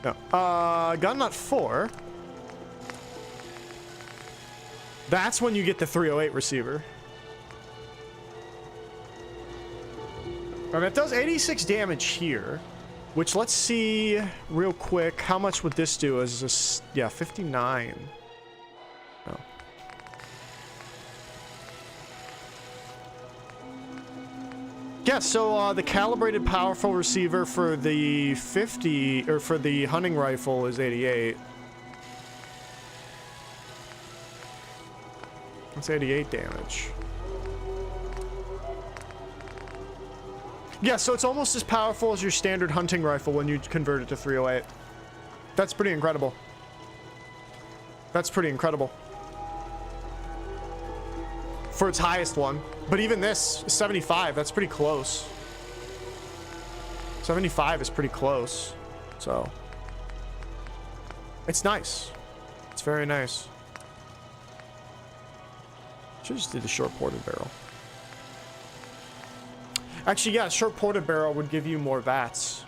no. Gun Nut 4. That's when you get the 308 receiver. And it does 86 damage here, which let's see real quick. How much would this do as this? Yeah, 59. Oh. Yeah, so the calibrated powerful receiver for the 50 or for the hunting rifle is 88. That's 88 damage. Yeah, so it's almost as powerful as your standard hunting rifle when you convert it to 308. That's pretty incredible. That's pretty incredible. For its highest one. But even this, 75, that's pretty close. 75 is pretty close. So. It's nice. It's very nice. Should just do the short ported barrel. Actually, yeah, short ported barrel would give you more VATS.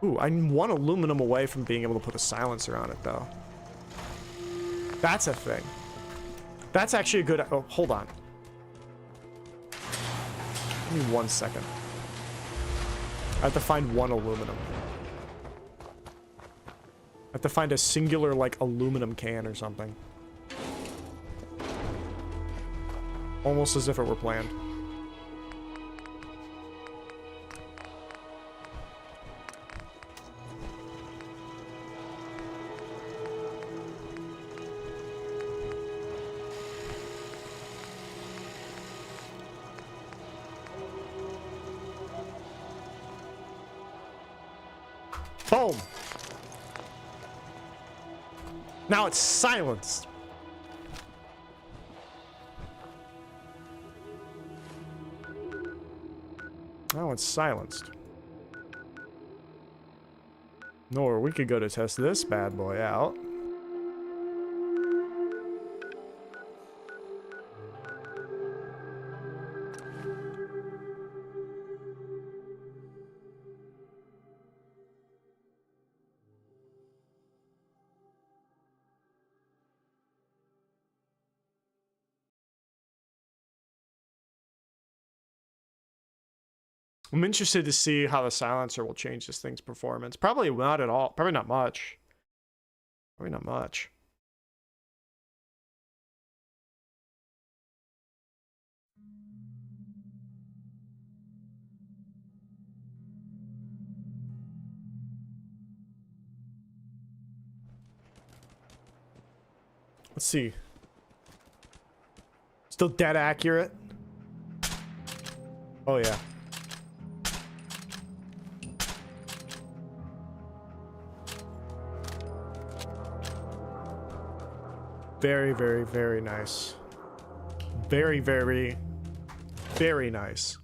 Ooh, I'm one aluminum away from being able to put a silencer on it, though. That's a thing. That's actually a good... Oh, hold on. Give me 1 second. I have to find one aluminum. I have to find a singular, like, aluminum can or something. Almost as if it were planned. Boom! Now it's silenced. Now it's silenced. Or we could go to test this bad boy out. I'm interested to see how the silencer will change this thing's performance. Probably not at all. Probably not much. Probably not much. Let's see. Still dead accurate. Oh yeah. Very, very, very nice. Very, very, very nice.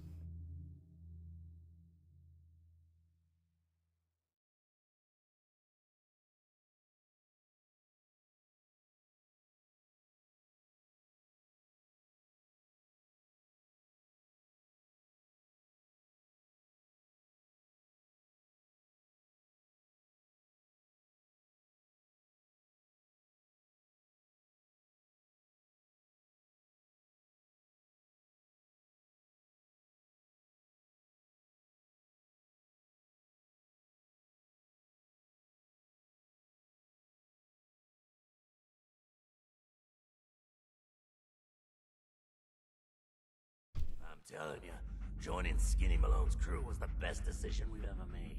telling you, joining Skinny Malone's crew was the best decision we've ever made.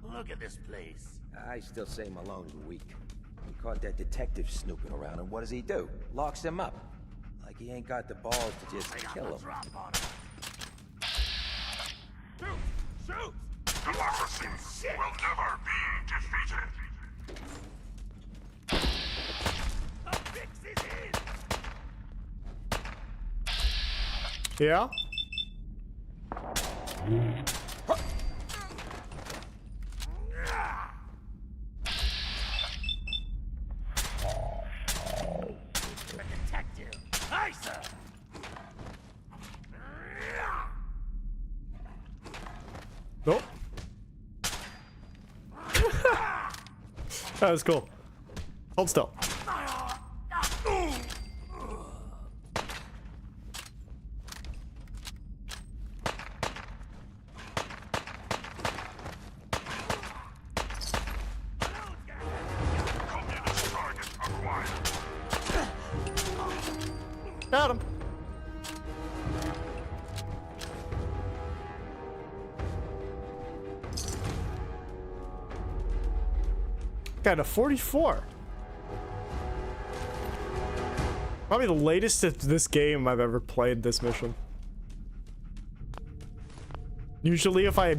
Look at this place. I still say Malone's weak. He caught that detective snooping around, and what does he do? Locks him up. Like he ain't got the balls to just kill him. Drop on him. Shoot! Democracy will never be defeated. The fix is in! Yeah? Detective! Hi, sir! Nope. That was cool. Hold still. Communist target acquired. Got him. Got a 44. Probably the latest of this game I've ever played this mission. Usually if I...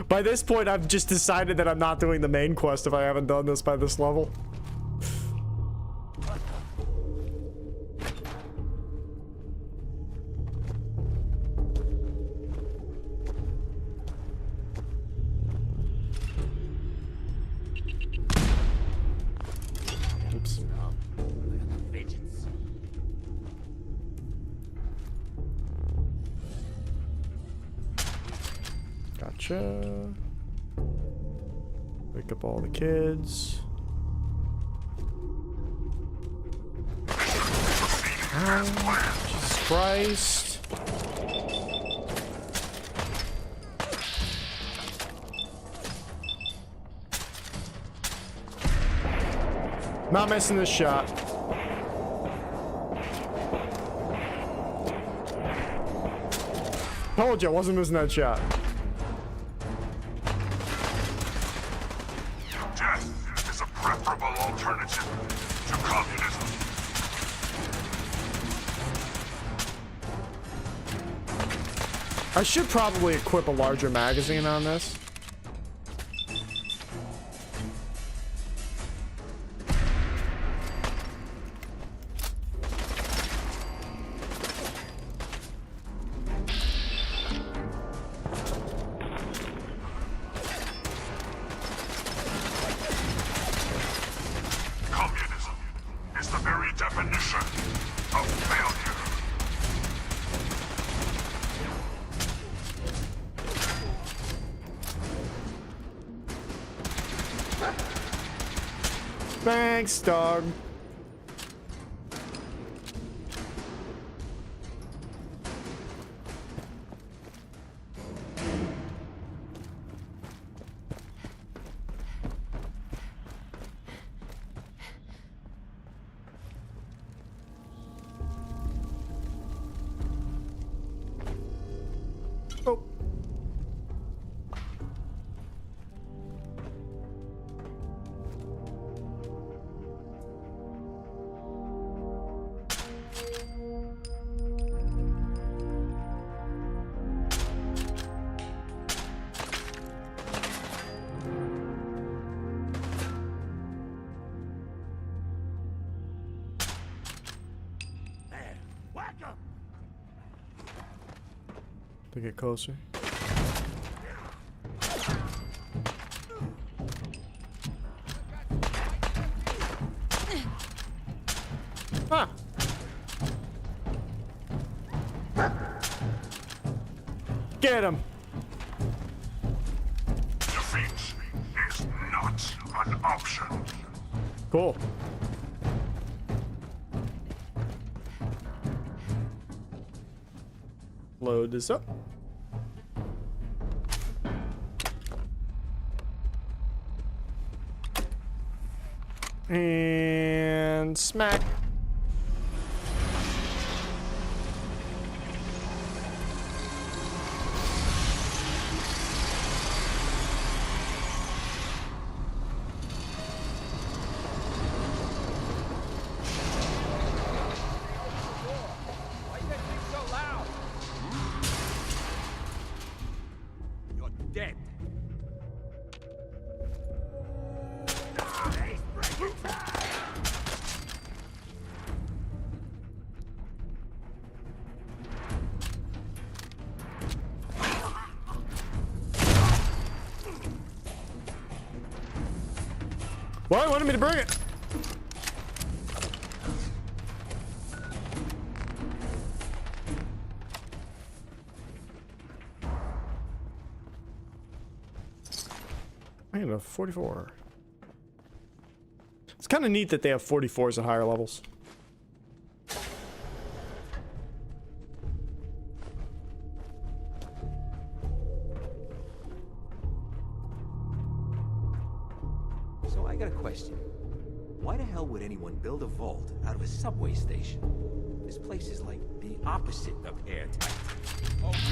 by this point, I've just decided that I'm not doing the main quest if I haven't done this by this level. Oops. Fidgets. Gotcha. Wake up all the kids. Ow, Jesus Christ. Not missing this shot. Told you I wasn't missing that shot. Death is a preferable alternative to communism. I should probably equip a larger magazine on this. Communism is the very definition of failure. Thanks, dog. Oh. There. Whack 'em! To get closer. Huh. Get him. Defeat is not an option. Cool. Load this up. And smack. dead. Well, he wanted me to bring it. I have a 44. It's kind of neat that they have 44s at higher levels. So I got a question. Why the hell would anyone build a vault out of a subway station? This place is like the opposite of airtight.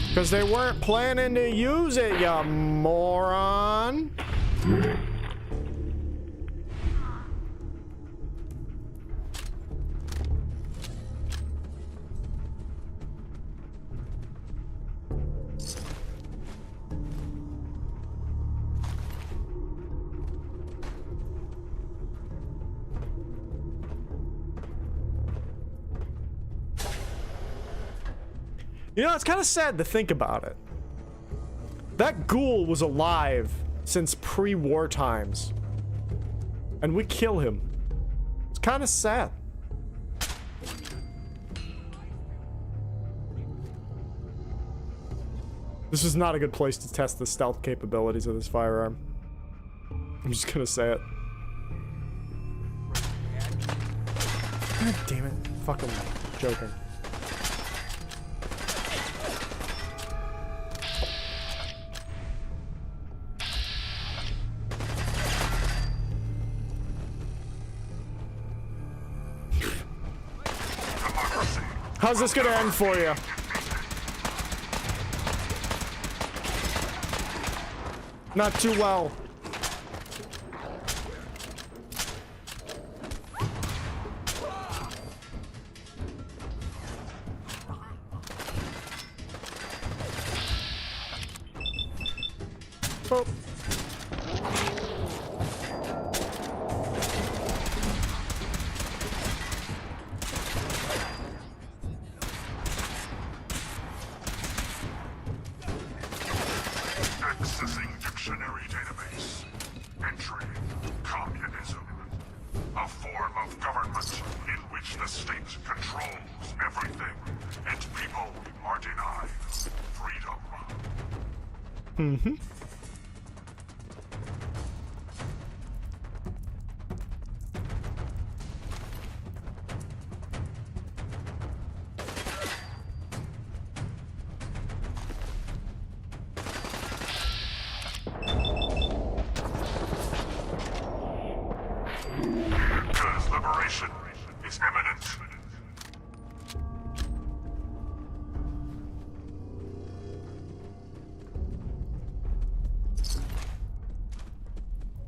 Because they weren't planning to use it, ya moron. You know, it's kind of sad to think about it. That ghoul was alive since pre-war times. And we kill him. It's kind of sad. This is not a good place to test the stealth capabilities of this firearm. I'm just gonna say it. God damn it. Fucking joking. How's this gonna end for you? Not too well. Oh. Accessing dictionary database. Entry. Communism. A form of government in which the state controls everything and people are denied freedom. Mm-hmm. Because liberation is imminent.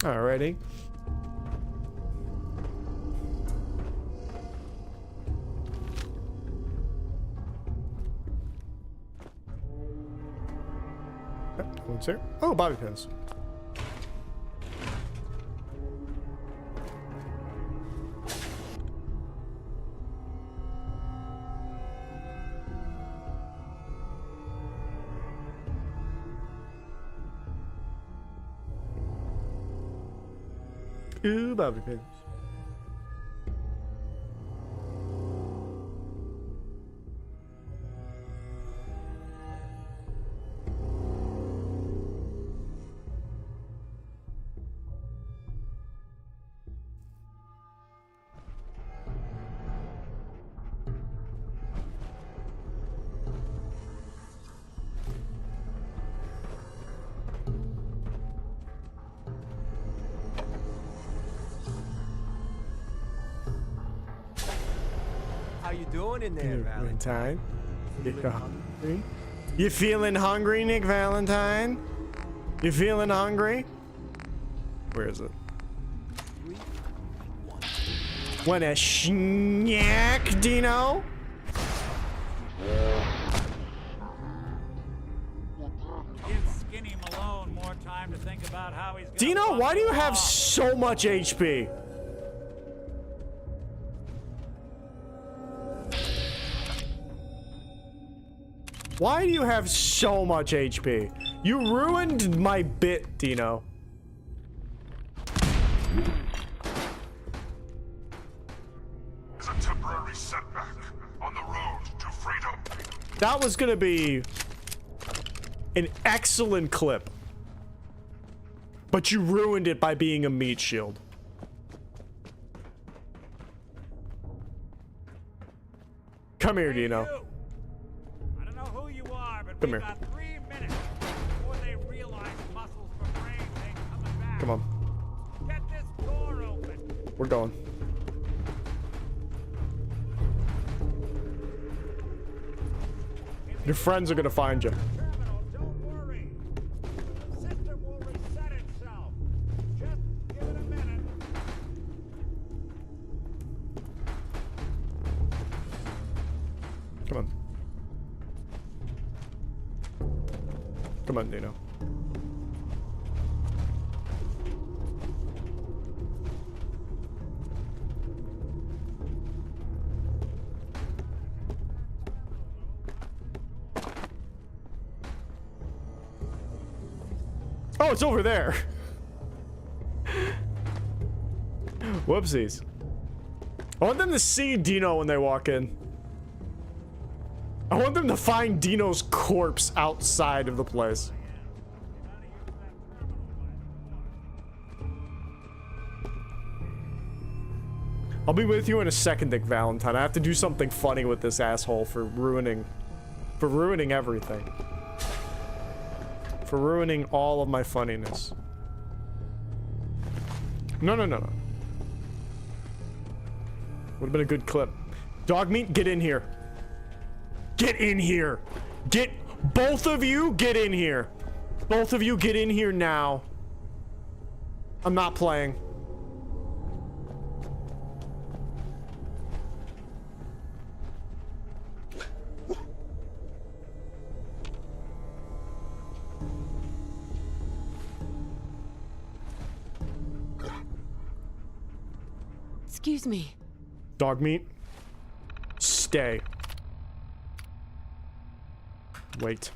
Alrighty. What's here? Oh, bobby pins. Ooh, bobby pins. How you doing in there, Valentine? Valentine. You feeling hungry, Nick Valentine? You feeling hungry? Where is it? Want a snack, Dino? Give Skinny Malone time to think about how he's gonna Dino, why do you have off. so much HP? Why do you have so much HP? You ruined my bit, Dino. Is a temporary setback on the road to freedom. That was gonna be an excellent clip. But you ruined it by being a meat shield. Come here, Dino. I don't know who you are, but Come we've here. got 3 minutes before they realize muscles for brains ain't coming back. Come on. Get this door open. We're going. Your friends are gonna find you. Terminal, don't worry. The system will reset itself. Just give it a minute. Come on. Come on, Dino. Oh, it's over there. Whoopsies. I want them to see Dino when they walk in. I want them to find Dino's corpse outside of the place. I'll be with you in a second, Dick Valentine. I have to do something funny with this asshole for ruining everything. For ruining all of my funniness. No. Would have been a good clip. Dog meat, get in here. Get in here. Both of you, get in here. Both of you, get in here now. I'm not playing. Excuse me. Dog meat, stay. Wait.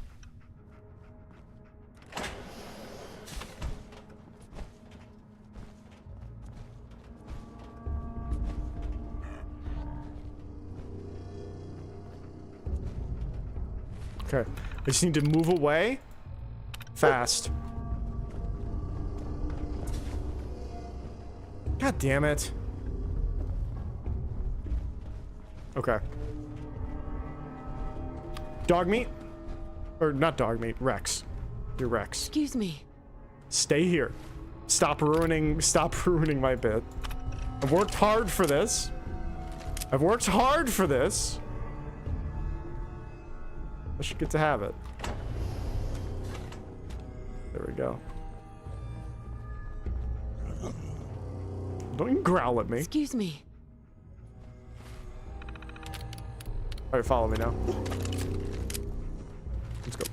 Okay, I just need to move away fast. God damn it. Okay. Dog meat? Or not dog meat, Rex. You're Rex. Excuse me. Stay here. Stop ruining my bit. I've worked hard for this. I should get to have it. There we go. Don't you growl at me. Excuse me. Alright, follow me now. Let's go.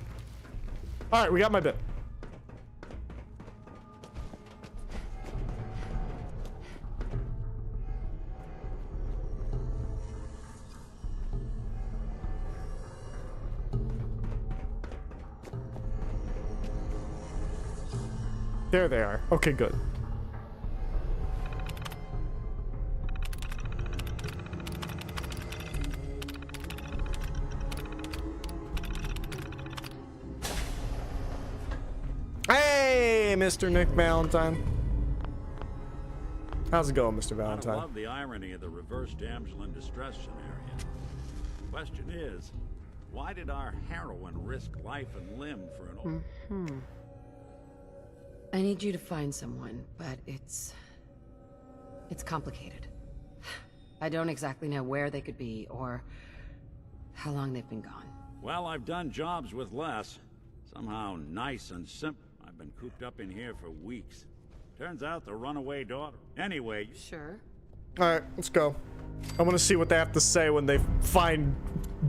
Alright, we got my bit. There they are. Okay, good. Hey, Mr. Nick Valentine. How's it going, Mr. I Valentine? love the irony of the reverse damsel in distress scenario. Question is, why did our heroine risk life and limb for an I need you to find someone, but it's complicated. I don't exactly know where they could be or how long they've been gone. Well, I've done jobs with less. Somehow nice and simple. I've been cooped up in here for weeks. Turns out the runaway daughter. Anyway. Sure. Alright, let's go. I want to see what they have to say when they find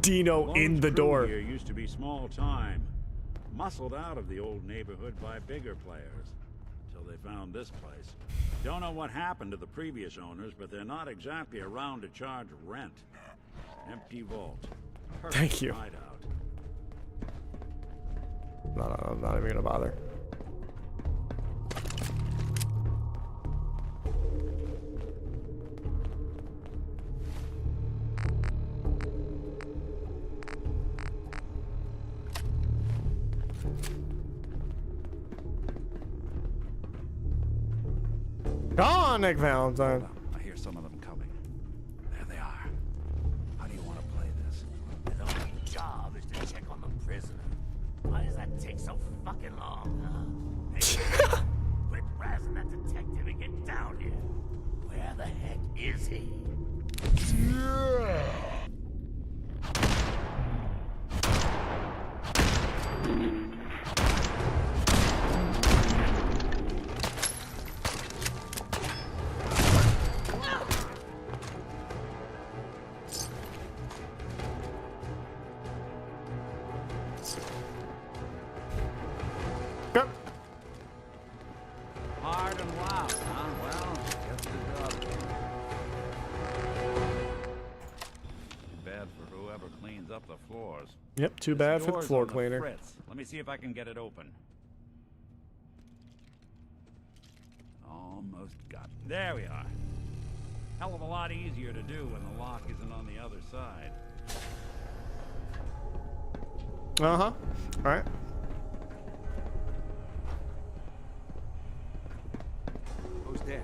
Dino in the door. Here used to be small time. muscled out of the old neighborhood by bigger players. Until they found this place. Don't know what happened to the previous owners, but they're not exactly around to charge rent. Empty vault. Perfect Thank you. hideout. No, I'm not even gonna bother. Go on, Nick Valentine. I hear some of them coming. There they are. How do you want to play this? His only job is to check on the prisoner. Why does that take so fucking long, huh? Hey, quit razzing that detective and get down here. Where the heck is he? Go. Hard and loud, huh? Well, gets the job done. Too bad for whoever cleans up the floors. Yep, too This bad for the door's floor on the cleaner. fritz. Let me see if I can get it open. Almost got it. There we are. Hell of a lot easier to do when the lock isn't on the other side. Uh-huh. Alright. Who's there?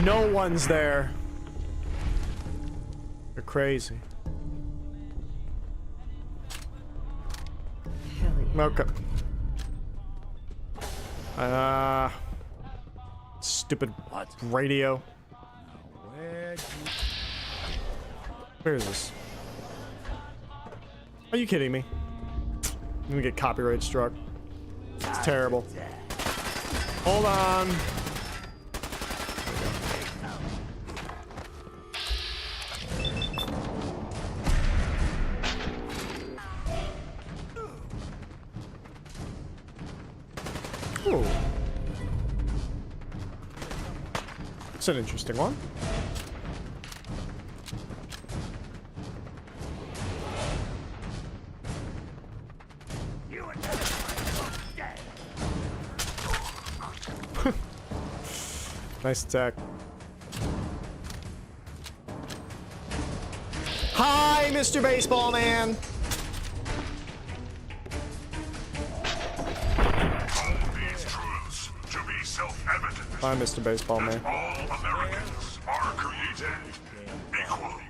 No one's there. You're crazy. Hell yeah. Okay. Stupid radio. Where'd you... Where is this? Are you kidding me? I'm gonna get copyright struck. It's terrible. Hold on. Ooh. It's an interesting one. Nice attack. Hi, Mr. Baseball Man. Hold these truths to be self-evident. Hi, Mr. Baseball Man. All Americans are created equal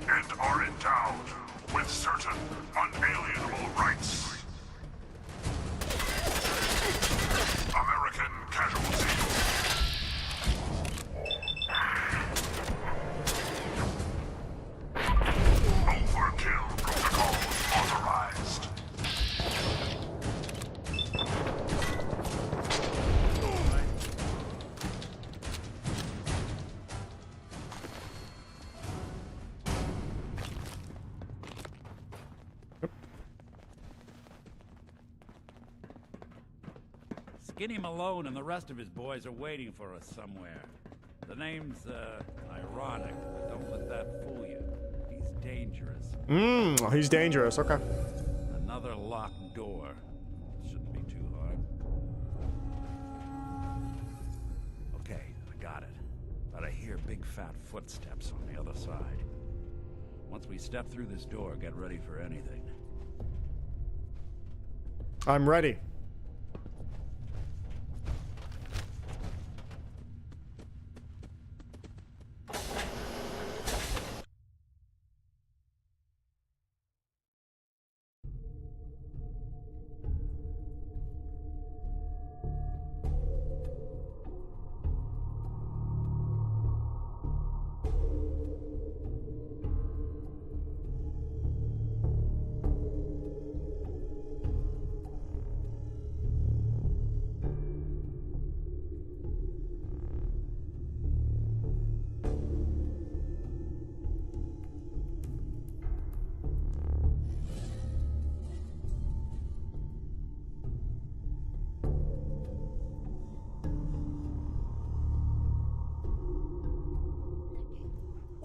and are endowed with certain unalienable rights. American casualty. Overkill protocol authorized. Skinny Malone and the rest of his boys are waiting for us somewhere. The name's, ironic, but don't let that fool you. He's dangerous. He's dangerous. Okay. Another locked door. Shouldn't be too hard. Okay, I got it. But I hear big fat footsteps on the other side. Once we step through this door, get ready for anything. I'm ready.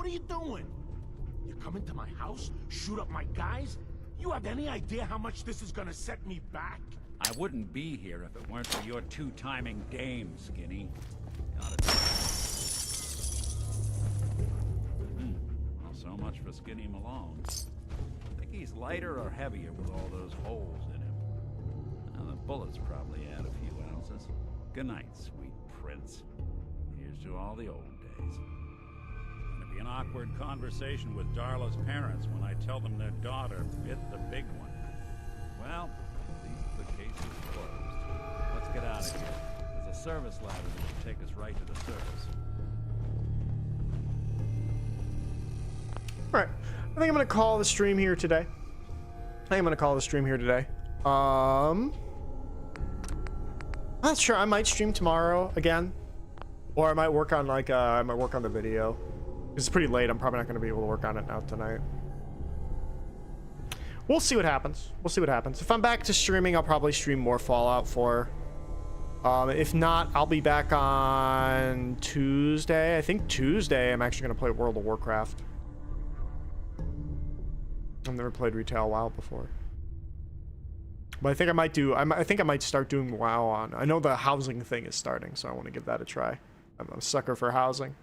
What are you doing? You come into my house, shoot up my guys? You have any idea how much this is gonna set me back? I wouldn't be here if it weren't for your two-timing dame, Skinny. Well, so much for Skinny Malone. Think he's lighter or heavier with all those holes in him? Well, the bullets probably add a few ounces. Good night, sweet prince. Here's to all the old days. It's gonna be an awkward conversation with Darla's parents when I tell them their daughter bit the big one. Well, at least the case is closed. Let's get out of here. There's a service ladder that will take us right to the surface. All right, I think I'm gonna call the stream here today. I'm not sure. I might stream tomorrow again, or I might work on the video. It's pretty late. I'm probably not gonna be able to work on it now tonight. We'll see what happens. If I'm back to streaming, I'll probably stream more Fallout 4. If not, I'll be back on Tuesday. I think Tuesday I'm actually gonna play World of Warcraft. I've never played Retail WoW before. But I think I might start doing WoW on. I know the housing thing is starting, so I want to give that a try. I'm a sucker for housing.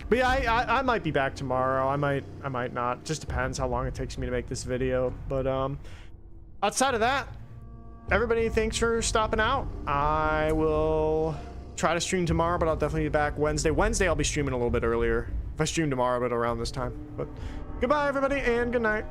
But yeah, I might be back tomorrow. I might not. Just depends how long it takes me to make this video. But outside of that, everybody, thanks for stopping out. I will try to stream tomorrow, but I'll definitely be back Wednesday. Wednesday I'll be streaming a little bit earlier. If I stream tomorrow, but around this time. But goodbye, everybody, and good night.